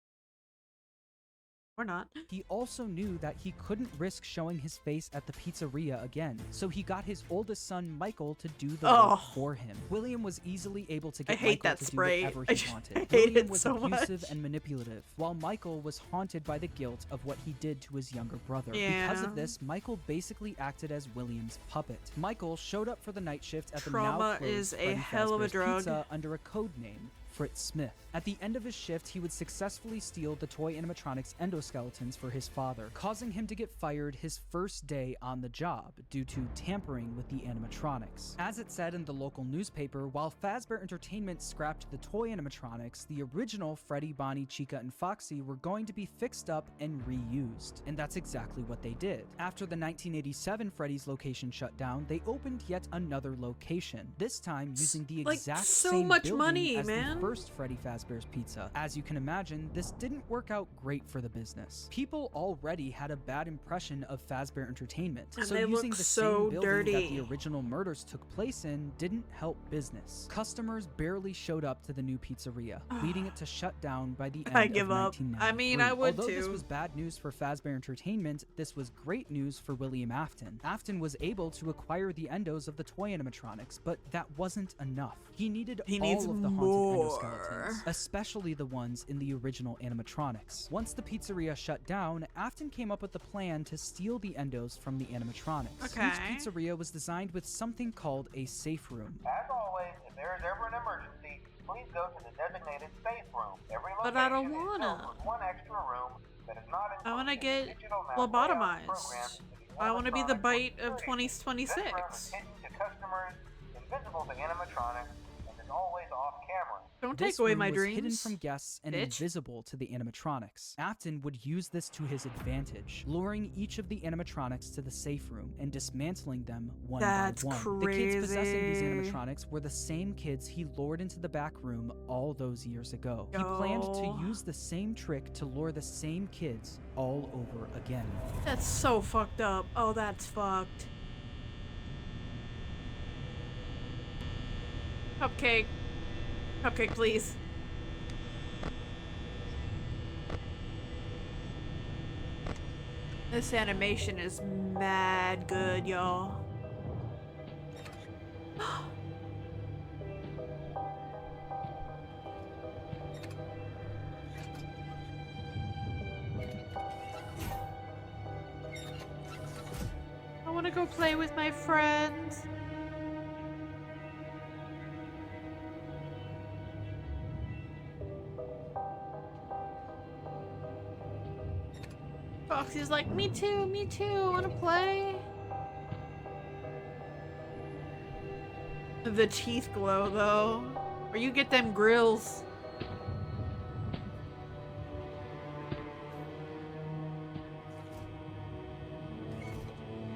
Or not. He also knew that he couldn't risk showing his face at the pizzeria again, so he got his oldest son, Michael, to do the work for him. William was easily able to get Michael to do whatever he wanted. William was abusive and manipulative, while Michael was haunted by the guilt of what he did to his younger brother. Because of this, Michael basically acted as William's puppet. Michael showed up for the night shift at the now closed is a Freddy hell of a Fazbear's drug. Pizza under a code name, Fritz Smith. At the end of his shift, he would successfully steal the toy animatronics endoskeletons for his father, causing him to get fired his first day on the job due to tampering with the animatronics. As it said in the local newspaper, while Fazbear Entertainment scrapped the toy animatronics, the original Freddy, Bonnie, Chica, and Foxy were going to be fixed up and reused. And that's exactly what they did. After the 1987 Freddy's location shut down, they opened yet another location, this time using the exact same building as the first Freddy Fazbear's Pizza. As you can imagine, this didn't work out great for the business. People already had a bad impression of Fazbear Entertainment, And so they using look the so same building dirty. that the original murders took place in didn't help business. Customers barely showed up to the new pizzeria, leading it to shut down by the end I of give up. 1993. I mean, I would Although too. this was bad news for Fazbear Entertainment, this was great news for William Afton. Afton was able to acquire the endos of the toy animatronics, but that wasn't enough. He needed needs all of the haunted more. endoskeletons, especially the ones in the original animatronics. Once the pizzeria shut down, Afton came up with the plan to steal the endos from the animatronics. Okay. Each pizzeria was designed with something called a safe room. As always, if there is ever an emergency, please go to the designated safe room. Every But location I don't is wanna. filled with one extra room that is not I want to included in get the digital map layout program lobotomized. to the I want to be the animatronic bite of security. This room 2026. is hidden to customers, invisible to animatronics, and is always off camera. Don't This take away room my was hidden dreams. from guests and bitch. invisible to the animatronics. Afton would use this to his advantage, luring each of the animatronics to the safe room and dismantling them one That's by one. The kids possessing these crazy. animatronics were the same kids he lured into the back room all those years ago. He planned to Yo. use the same trick to lure the same kids all over again. That's so fucked up. Oh, that's fucked. Cupcake. Cupcake, please. This animation is mad good, y'all. I want to go play with my friends. Foxy's like, me too, wanna play? The teeth glow though. Or you get them grills.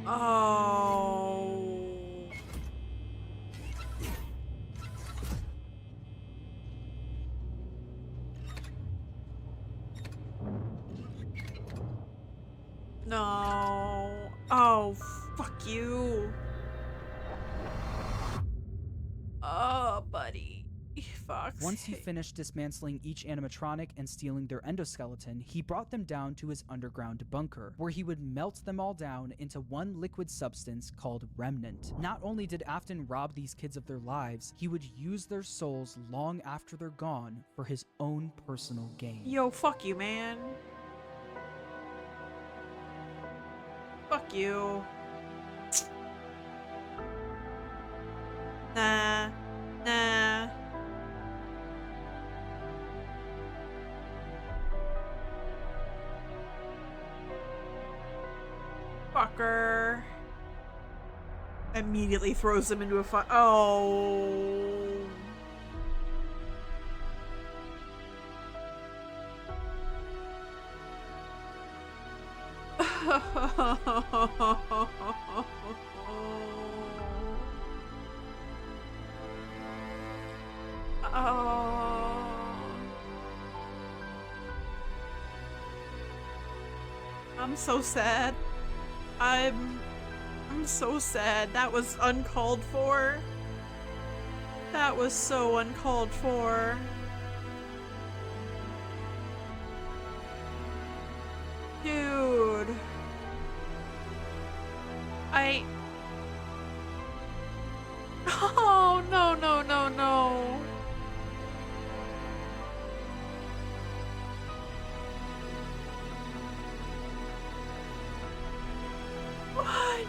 Oh. No. Oh, fuck you. Oh, buddy. fuck's Once he sake. finished dismantling each animatronic and stealing their endoskeleton, he brought them down to his underground bunker, where he would melt them all down into one liquid substance called Remnant. Not only did Afton rob these kids of their lives, he would use their souls long after they're gone for his own personal gain. Yo, fuck you, man. Fuck you. Nah. Nah. Fucker. Immediately throws him into a fire. Oh. Oh. I'm so sad. I'm so sad. That was uncalled for. That was so uncalled for. Dude. Oh, no, no, no, no. What?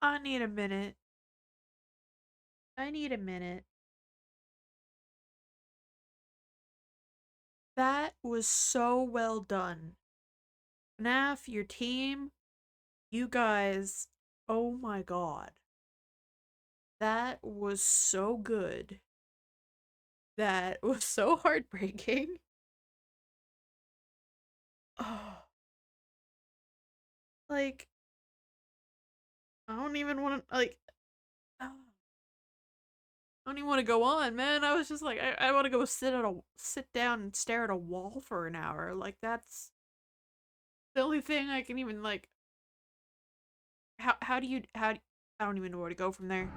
I need a minute. I need a minute. That was so well done. FNAF, your team, you guys, oh my god. That was so good. That was so heartbreaking. Oh. Like, I don't even want to, like, I don't even want to go on, man. I was just like, I want to go sit down and stare at a wall for an hour. Like, that's the only thing I can even, like, how do you, I don't even know where to go from there.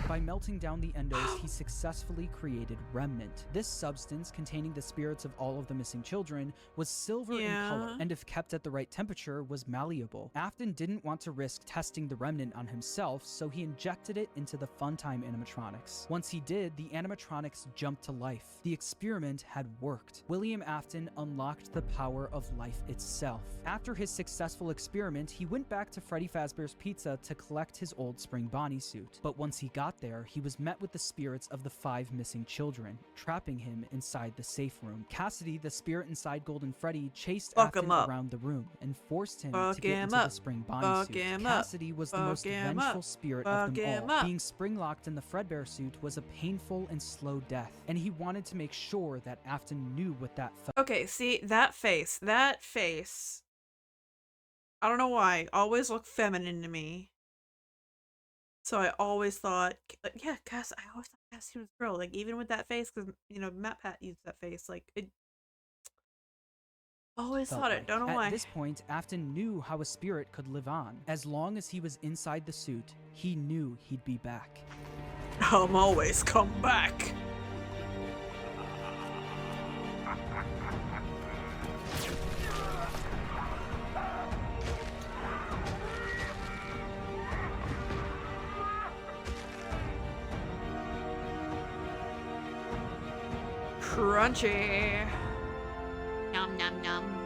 By melting down the endos, he successfully created Remnant. This substance, containing the spirits of all of the missing children, was silver in color, and if kept at the right temperature, was malleable. Afton didn't want to risk testing the Remnant on himself, so he injected it into the Funtime animatronics. Once he did, the animatronics jumped to life. The experiment had worked. William Afton unlocked the power of life itself. After his successful experiment, he went back to Freddy Fazbear's Pizza to collect his old Spring Bonnie suit. But once he got there, he was met with the spirits of the 5 missing children, trapping him inside the safe room. Cassidy, the spirit inside Golden Freddy, chased Afton around the room and forced him to get into the Spring Bonnie suit. Cassidy was the most vengeful spirit of them all. Being spring-locked in the Fredbear suit was a painful and slow death, and he wanted to make sure that Afton knew what that felt. Okay, see, that face, I don't know why, always looked feminine to me. So I always thought, yeah, I always thought Cassie was a girl. Like, even with that face, because, you know, Matt Pat used that face. Like, it. Always thought it, don't know why. At this point, Afton knew how a spirit could live on. As long as he was inside the suit, he knew he'd be back. I'm always come back. Crunchy. Nom nom nom.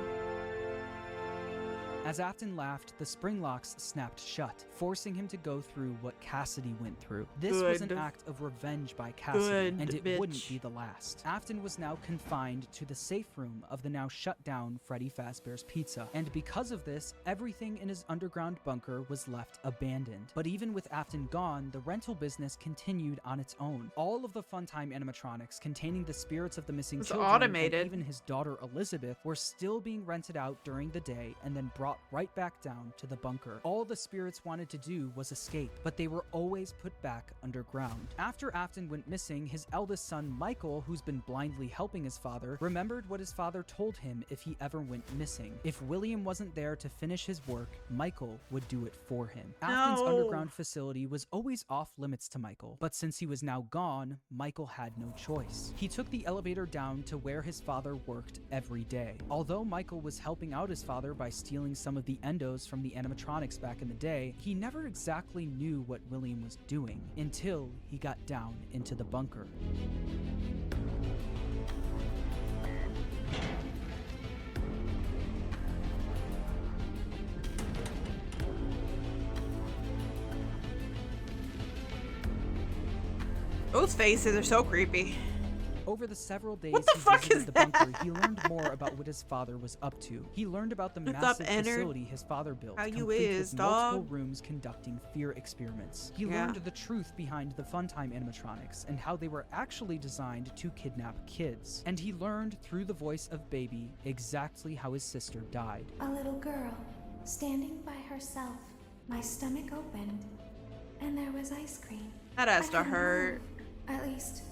As Afton laughed, the spring locks snapped shut, forcing him to go through what Cassidy went through. This was an act of revenge by Cassidy, and it wouldn't be the last. Afton was now confined to the safe room of the now shut down Freddy Fazbear's Pizza, and because of this, everything in his underground bunker was left abandoned. But even with Afton gone, the rental business continued on its own. All of the Funtime animatronics containing the spirits of the missing children, and even his daughter Elizabeth, were still being rented out during the day and then brought brought right back down to the bunker. All the spirits wanted to do was escape, but they were always put back underground. After Afton went missing, his eldest son, Michael, who's been blindly helping his father, remembered what his father told him if he ever went missing. If William wasn't there to finish his work, Michael would do it for him. Afton's underground facility was always off limits to Michael, but since he was now gone, Michael had no choice. He took the elevator down to where his father worked every day. Although Michael was helping out his father by stealing some of the endos from the animatronics back in the day, he never exactly knew what William was doing until he got down into the bunker. Those faces are so creepy. Over the several days What the he fuck visited is the that? bunker, he learned more about what his father was up to. He learned about the What's up, massive Ennard? facility his father built, How you complete is, with multiple dog? rooms conducting fear experiments. He Yeah. learned the truth behind the Funtime animatronics and how they were actually designed to kidnap kids. And he learned through the voice of Baby exactly how his sister died. A little girl, standing by herself. My stomach opened, and there was ice cream. That has I to couldn't hurt. move. At least,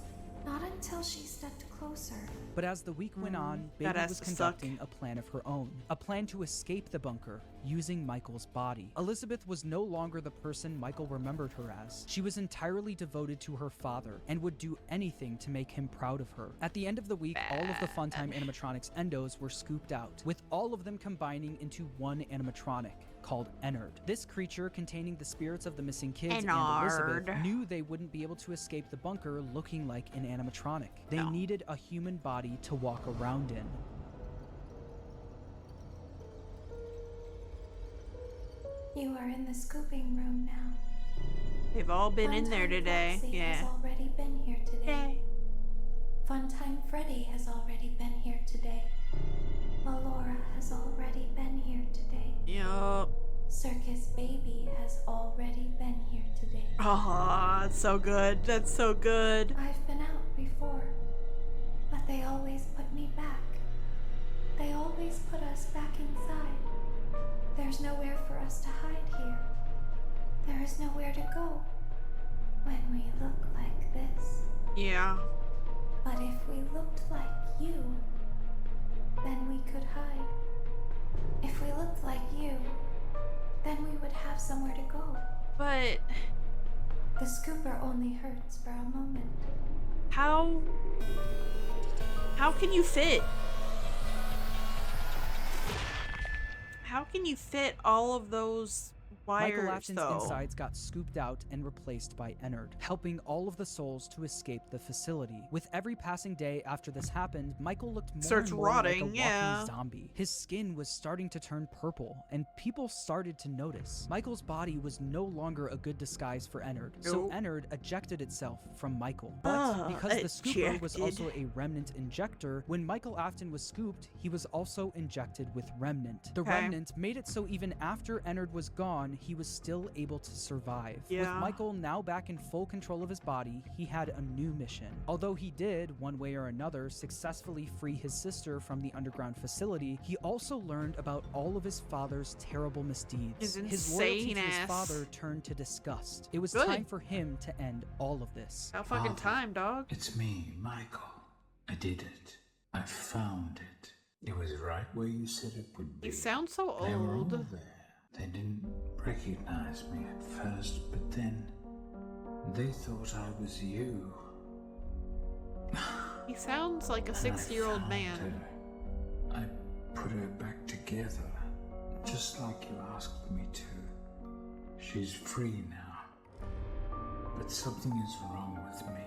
not until she stepped closer. But as the week went on, that Baby has was to suck. conducting a plan of her own, a plan to escape the bunker using Michael's body. Elizabeth was no longer the person Michael remembered her as. She was entirely devoted to her father and would do anything to make him proud of her. At the end of the week, all of the Funtime animatronics endos were scooped out, with all of them combining into one animatronic called Ennard. This creature, containing the spirits of the missing kids and Elizabeth, Ennard. knew they wouldn't be able to escape the bunker looking like an animatronic. They No. needed a human body to walk around in. You are in the scooping room now. They've all been in there Funtime today. Foxy has Yeah. already been here today. Funtime Freddy has already been here today. Melora has already been here today. Yup. Circus Baby has already been here today. Oh, that's so good. That's so good. I've been out before, but they always put me back. They always put us back inside. There's nowhere for us to hide here. There is nowhere to go when we look like this. Yeah. But if we looked like you, then we could hide. If we looked like you, then we would have somewhere to go. But The scooper only hurts for a moment. how can you fit? How can you fit all of those Michael wires Afton's though? insides got scooped out and replaced by Ennard, helping all of the souls to escape the facility. With every passing day after this happened, Michael looked more Starts and more like a rotting, walking yeah. zombie. His skin was starting to turn purple, and people started to notice. Michael's body was no longer a good disguise for Ennard, so Nope. Ennard ejected itself from Michael. But because the scooper was ejected. also a remnant injector, when Michael Afton was scooped, he was also injected with remnant. The Okay. remnant made it so even after Ennard was gone, he was still able to survive. With Yeah. Michael now back in full control of his body, he had a new mission. Although he did, one way or another, successfully free his sister from the underground facility, he also learned about all of his father's terrible misdeeds. His loyalty to his insane-ass. father turned to disgust. It was Good. time for him to end all of this. About fucking Father, time, dog. It's me, Michael. I did it. I found it. It was right where you said it would be. You sound so They were all old. there. They didn't recognize me at first, but then they thought I was you. He sounds like a And I 60-year-old found man. her. I put her back together, just like you asked me to. She's free now. But something is wrong with me.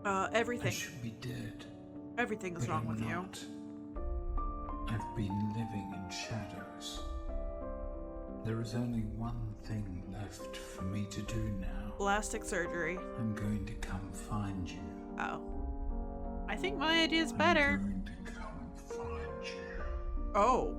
I Everything. should be dead. Everything is but wrong I'm with you. not. I've been living in shadows. There is only one thing left for me to do now. Plastic surgery. I'm going to come find you. Oh. I think my idea's better. I'm going to come find you. Oh.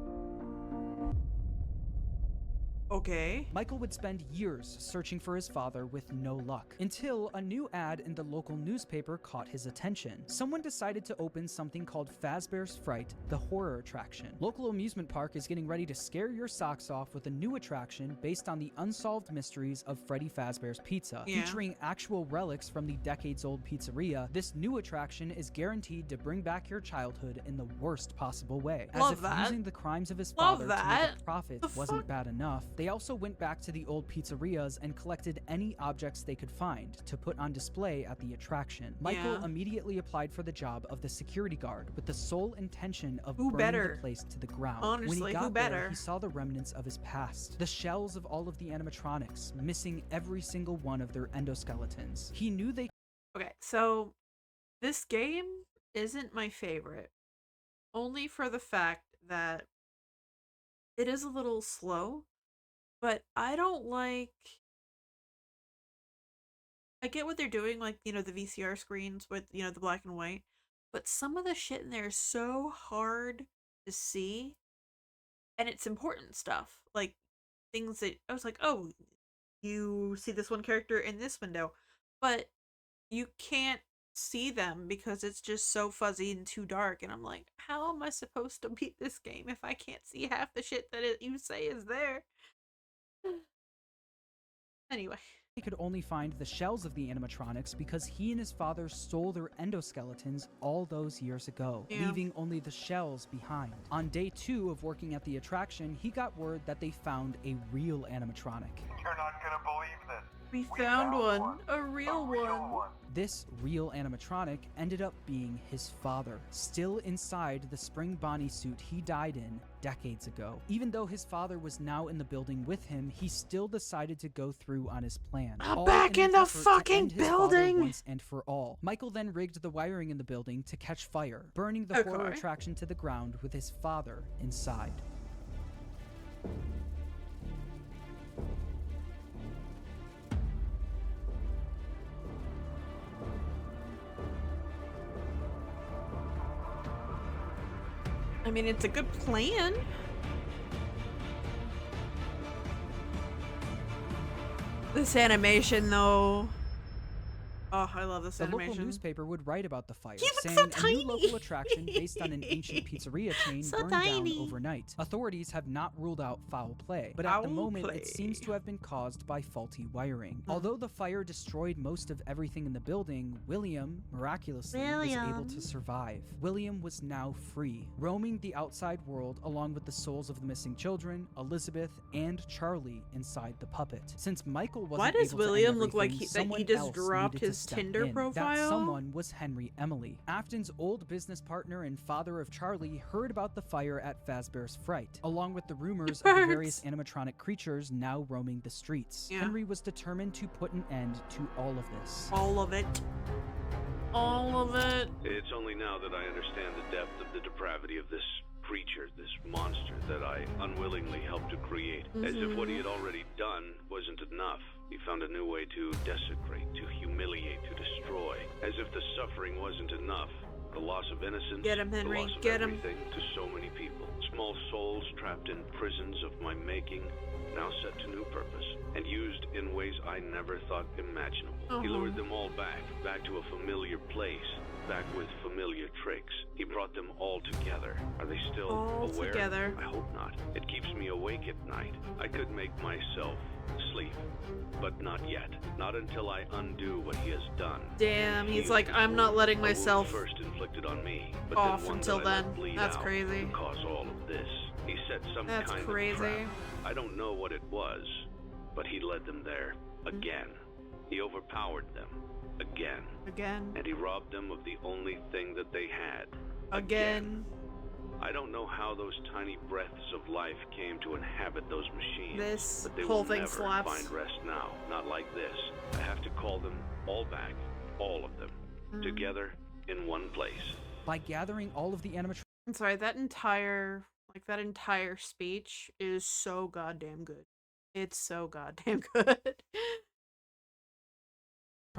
Okay. Michael would spend years searching for his father with no luck, until a new ad in the local newspaper caught his attention. Someone decided to open something called Fazbear's Fright, the horror attraction. Local amusement park is getting ready to scare your socks off with a new attraction based on the unsolved mysteries of Freddy Fazbear's Pizza. Yeah. Featuring actual relics from the decades-old pizzeria, this new attraction is guaranteed to bring back your childhood in the worst possible way. As Love if that. using the crimes of his Love father to that. make a profit The wasn't fuck? bad enough, they also went back to the old pizzerias and collected any objects they could find to put on display at the attraction. Michael Yeah. immediately applied for the job of the security guard with the sole intention of Who burning better? the place to the ground. Honestly, when he who got better? there, he saw the remnants of his past, the shells of all of the animatronics, missing every single one of their endoskeletons. He knew they Okay, so this game isn't my favorite, only for the fact that it is a little slow, but I don't like. I get what they're doing, like, the VCR screens with, the black and white, but some of the shit in there is so hard to see, and it's important stuff. Like, things that I was like, oh, you see this one character in this window, but you can't see them because it's just so fuzzy and too dark, and I'm like, how am I supposed to beat this game if I can't see half the shit that you say is there? Anyway. could only find the shells of the animatronics because he and his father stole their endoskeletons all those years ago, leaving only the shells behind. On day 2 of working at the attraction, he got word that they found a real animatronic. You're not gonna believe this. We found one. A real one. This real animatronic ended up being his father, still inside the spring Bonnie suit he died in decades ago. Even though his father was now in the building with him, he still decided to go through on his plan. I'm all back an in the effort to fucking end his father building! once and for all. Michael then rigged the wiring in the building to catch fire, burning the horror attraction to the ground with his father inside. I mean, it's a good plan. This animation, though. Oh, I love this The animation. local newspaper would write about the fire, He looks saying so a new tiny. local attraction based on an ancient pizzeria chain So burned tiny. down overnight. Authorities have not ruled out foul play, but at the Foul moment play. it seems to have been caused by faulty wiring. Although the fire destroyed most of everything in the building, William, miraculously, was able to survive. William was now free, roaming the outside world along with the souls of the missing children, Elizabeth, and Charlie inside the puppet. Since Michael wasn't Why does able to end William look like everything, that he someone just else dropped needed to his step Tinder in. profile? That someone was Henry Emily. Afton's old business partner and father of Charlie heard about the fire at Fazbear's Fright, along with the rumors of the various animatronic creatures now roaming the streets. Yeah. Henry was determined to put an end to all of this. All of it. All of it. It's only now that I understand the depth of the depravity of this creature, this monster that I unwillingly helped to create. As if what he had already done wasn't enough. He found a new way to desecrate, to humiliate, to destroy. As if the suffering wasn't enough. The loss of innocence, Get him, Henry. the loss of Get him. everything to so many people. Small souls trapped in prisons of my making, now set to new purpose, and used in ways I never thought imaginable. He lured them all back to a familiar place, back with familiar tricks. He brought them all together. Are they still All aware? together. I hope not. It keeps me awake at night. I could make myself sleep, but not yet. Not until I undo what he has done. Damn, he's Healed like, his I'm not wound, letting a wound myself first inflicted on me, but off then one until that I let then. bleed That's out crazy. to cause all of this. He set some That's kind crazy. of trap. I don't know what it was, but he led them there again. He overpowered them again. Again. And he robbed them of the only thing that they had. Again. I don't know how those tiny breaths of life came to inhabit those machines. This but they whole will thing never slaps. find rest now. Not like this. I have to call them all back, all of them, together in one place. By gathering all of the animatronics I'm sorry, that entire speech is so goddamn good. It's so goddamn good.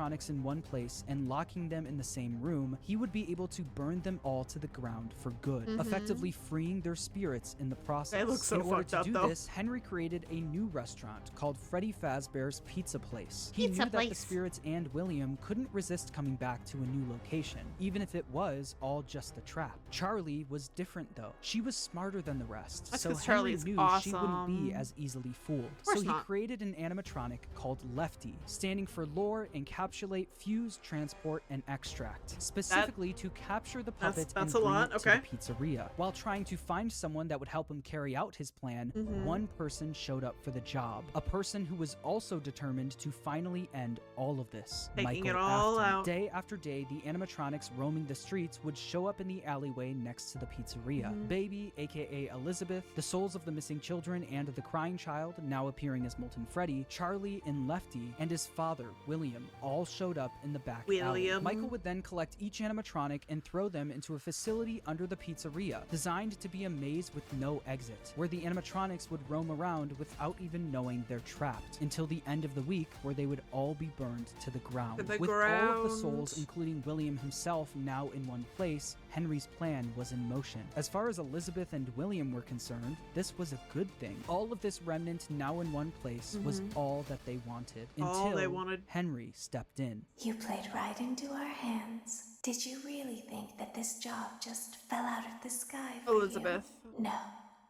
animatronics in one place and locking them in the same room, he would be able to burn them all to the ground for good, effectively freeing their spirits in the process. They look so in order fucked to up, do though. this, Henry created a new restaurant called Freddy Fazbear's Pizza Place. He Pizza knew that the place. spirits and William couldn't resist coming back to a new location, even if it was all just a trap. Charlie was different though. She was smarter than the rest, That's so 'cause Henry Charlie's knew she wouldn't be awesome. as easily fooled. course So he not. created an animatronic called Lefty, standing for Lure, Encapsulate, Fuse, Transport, and Extract, specifically to capture the puppet that's and a bring lot, it okay. to the pizzeria. While trying to find someone that would help him carry out his plan, one person showed up for the job, a person who was also determined to finally end all of this. Taking Michael it all Afton. out. Day after day, the animatronics roaming the streets would show up in the alleyway next to the pizzeria. Baby, aka Elizabeth, the souls of the missing children and the crying child, now appearing as Molten Freddy, Charlie and Lefty, and his father, William, all showed up in the back alley. William. Michael would then collect each animatronic and throw them into a facility under the pizzeria, designed to be a maze with no exit, where the animatronics would roam around without even knowing they're trapped, until the end of the week, where they would all be burned to the ground. To the With all of the ground. souls, including William himself, now in one place, Henry's plan was in motion. As far as Elizabeth and William were concerned, this was a good thing. All of this remnant now in one place was all that they wanted, All until they wanted. Henry stepped in. You played right into our hands. Did you really think that this job just fell out of the sky for Elizabeth. you? No.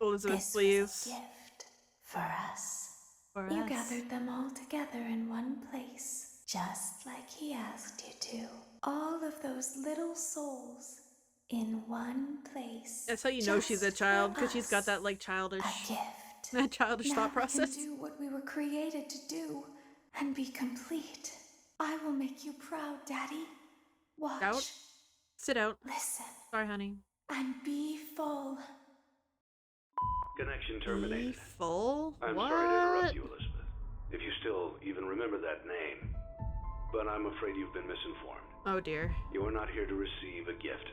Elizabeth, This please. was a gift for us. For You us. gathered them all together in one place, just like he asked you to. All of those little souls in one place. That's how you know she's a just child, for because she's got us. that, like, childish, A gift. that childish Now thought process. we can do what we were created to do and be complete. I will make you proud, Daddy. Watch. Out. Sit out. Listen. Sorry, honey. And be full. Connection terminated. Be full? I'm what? sorry to interrupt you, Elizabeth, if you still even remember that name. But I'm afraid you've been misinformed. Oh dear. You are not here to receive a gift,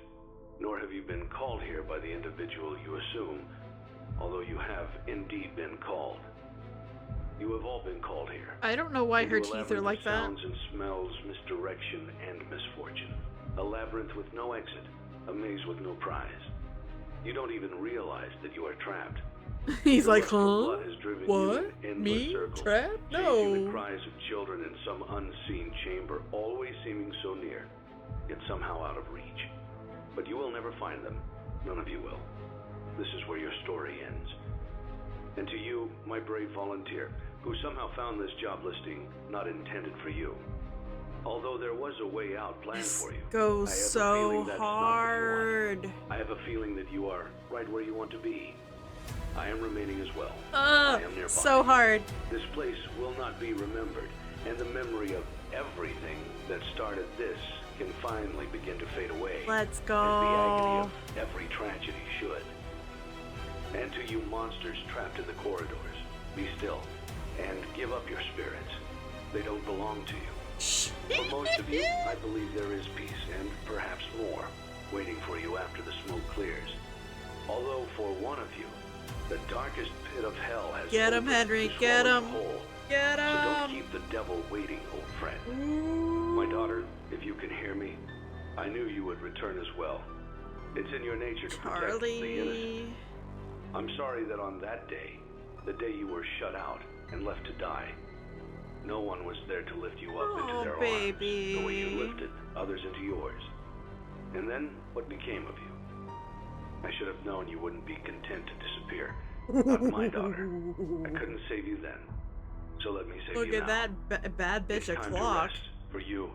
nor have you been called here by the individual you assume, although you have indeed been called. You have all been called here. I don't know why her Into a teeth are labyrinth like of that. sounds and smells, misdirection, and misfortune. A labyrinth with no exit, a maze with no prize. You don't even realize that you are trapped. He's Your like, lust for huh? blood has driven What? you in endless Me? circles, Trapped? chasing the No. cries of children in some unseen chamber, always seeming so near, yet somehow out of reach. But you will never find them. None of you will. This is where your story ends. And to you, my brave volunteer, who somehow found this job listing not intended for you. Although there was a way out planned for you. Goes I have a so feeling that's not what you want. hard. I have a feeling that you are right where you want to be. I am remaining as well. Ugh, I am nearby. so hard. This place will not be remembered, and the memory of everything that started this can finally begin to fade away. Let's As the agony go. of every tragedy should. And to you monsters trapped in the corridors, be still and give up your spirits. They don't belong to you. For most of you, I believe there is peace, and perhaps more, waiting for you after the smoke clears. Although for one of you, the darkest pit of hell has Get him, opened Henry, to get swallow him. you whole. Get So don't him. keep the devil waiting, old friend. My daughter, if you can hear me, I knew you would return as well. It's in your nature to protect the innocent. Charlie. I'm sorry that on that day, the day you were shut out and left to die, no one was there to lift you up into Oh, their baby. arms the way you lifted others into yours. And then what became of you? I should have known you wouldn't be content to disappear. Not my daughter. I couldn't save you then. So let me save Look you at now. that bad bitch It's a time clock. to rest for you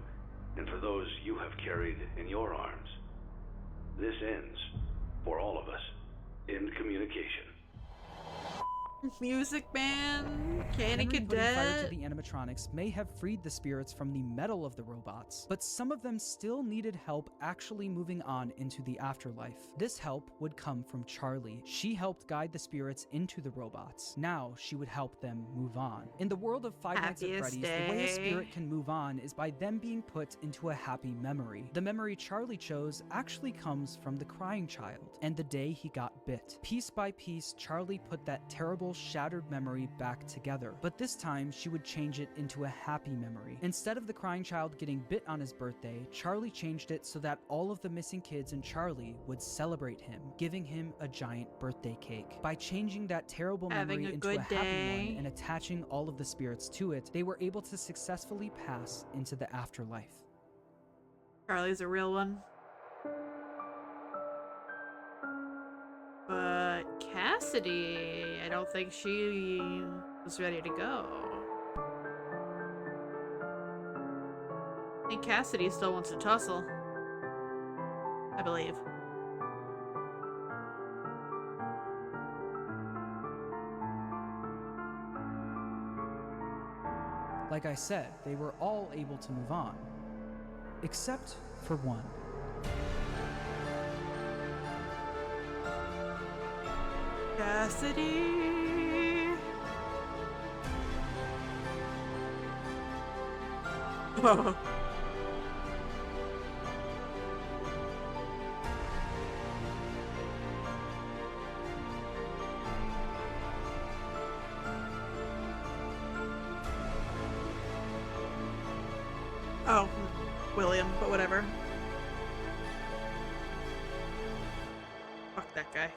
and for those you have carried in your arms. This ends, for all of us, in communication. Music man. Henry Candy putting fire Cadet. to the animatronics may have freed the spirits from the metal of the robots, but some of them still needed help actually moving on into the afterlife. This help would come from Charlie. She helped guide the spirits into the robots. Now she would help them move on. In the world of Five Nights at Happiest Freddy's, the way a day. spirit can move on is by them being put into a happy memory. The memory Charlie chose actually comes from the crying child and the day he got bit. Piece by piece, Charlie put that terrible shattered memory back together, but this time she would change it into a happy memory. Instead of the crying child getting bit on his birthday, Charlie changed it so that all of the missing kids and Charlie would celebrate him, giving him a giant birthday cake. By changing that terrible Having memory a into a good happy day. one and attaching all of the spirits to it, they were able to successfully pass into the afterlife. Charlie's a real one. But Cassidy, I don't think she was ready to go. I think Cassidy still wants to tussle. I believe. Like I said, they were all able to move on. Except for one. Cassidy! Oh. Oh, William, but whatever. Fuck that guy.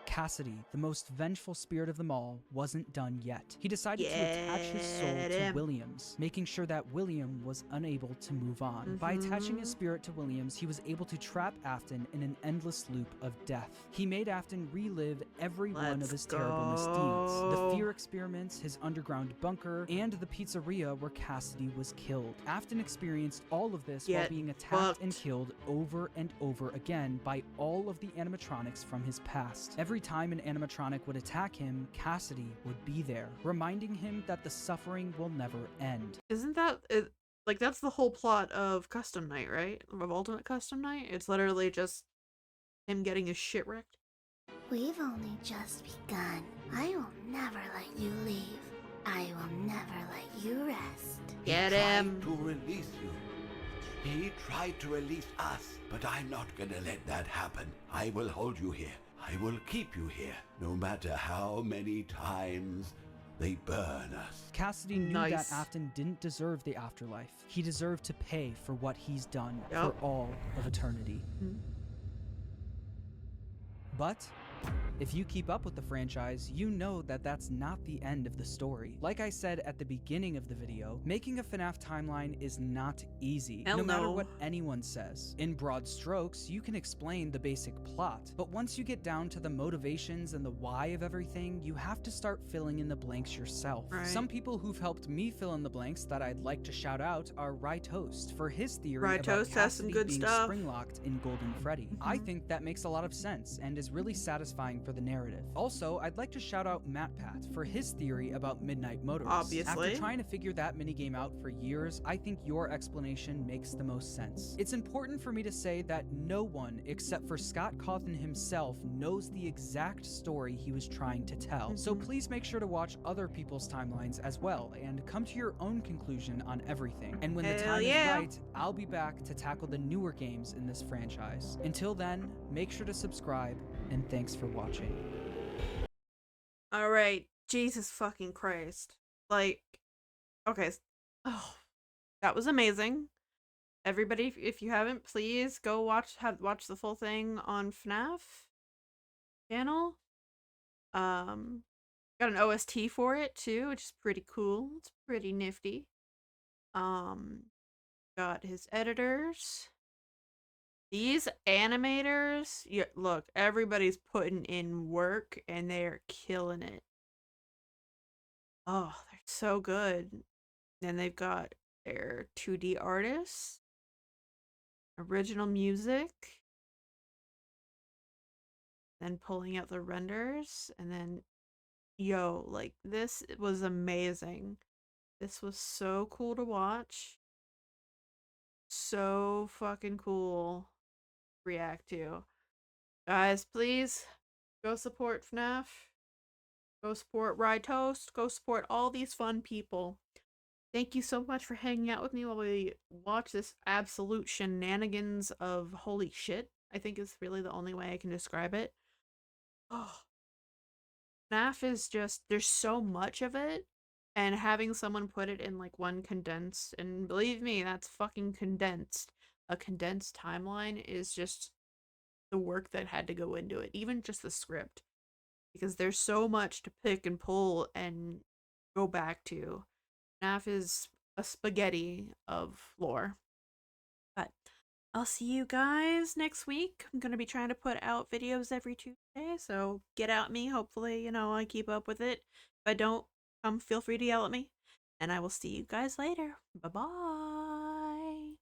Cassidy, the most vengeful spirit of them all, wasn't done yet. He decided to attach his soul to Williams, making sure that William was unable to move on. By attaching his spirit to Williams, he was able to trap Afton in an endless loop of death. He made Afton relive every one of his terrible misdeeds. The fear experiments, his underground bunker, and the pizzeria where Cassidy was killed. Afton experienced all of this while being attacked and killed over and over again by all of the animatronics from his past. Every time an animatronic would attack him, Cassidy would be there, reminding him that the suffering will never end. Isn't that it? Like, that's the whole plot of Custom Night, right? Of Ultimate Custom Night? It's literally just him getting his shit wrecked. We've only just begun. I will never let you leave. I will never let you rest. Get him! To release you. He tried to release us, but I'm not gonna let that happen. I will hold you here. I will keep you here, no matter how many times they burn us. Cassidy knew that Afton didn't deserve the afterlife. He deserved to pay for what he's done for all of eternity. But if you keep up with the franchise, you know that that's not the end of the story. Like I said at the beginning of the video, making a FNAF timeline is not easy, no matter what anyone says. In broad strokes, you can explain the basic plot, but once you get down to the motivations and the why of everything, you have to start filling in the blanks yourself. Some people who've helped me fill in the blanks that I'd like to shout out are Rytoast for his theory about Cassidy being spring-locked in Golden Freddy. I think that makes a lot of sense and is really satisfying for the narrative. Also, I'd like to shout out MattPat for his theory about Midnight Motorists. Obviously. After trying to figure that minigame out for years, I think your explanation makes the most sense. It's important for me to say that no one except for Scott Cawthon himself knows the exact story he was trying to tell. So please make sure to watch other people's timelines as well and come to your own conclusion on everything. And when the time is right, I'll be back to tackle the newer games in this franchise. Until then, make sure to subscribe, and thanks for watching. Alright, Jesus fucking Christ. Like, okay. Oh, that was amazing. Everybody, if you haven't, please go watch the full thing on FNAF channel. Got an OST for it too, which is pretty cool. It's pretty nifty. Got his editors. These animators, look, everybody's putting in work and they're killing it. Oh, they're so good. Then they've got their 2D artists, original music, then pulling out the renders, and then, yo, like, this was amazing. This was so cool to watch. So fucking cool. React to. Guys, please go support FNAF. Go support Rytoast. Go support all these fun people. Thank you so much for hanging out with me while we watch this absolute shenanigans of holy shit. I think is really the only way I can describe it. Oh, FNAF is just, there's so much of it, and having someone put it in like one condensed, and believe me, that's fucking condensed. A condensed timeline is just the work that had to go into it, even just the script, because there's so much to pick and pull and go back to. FNAF is a spaghetti of lore. But I'll see you guys next week. I'm going to be trying to put out videos every Tuesday, so get at me. Hopefully, I keep up with it. If I don't, feel free to yell at me. And I will see you guys later. Bye-bye.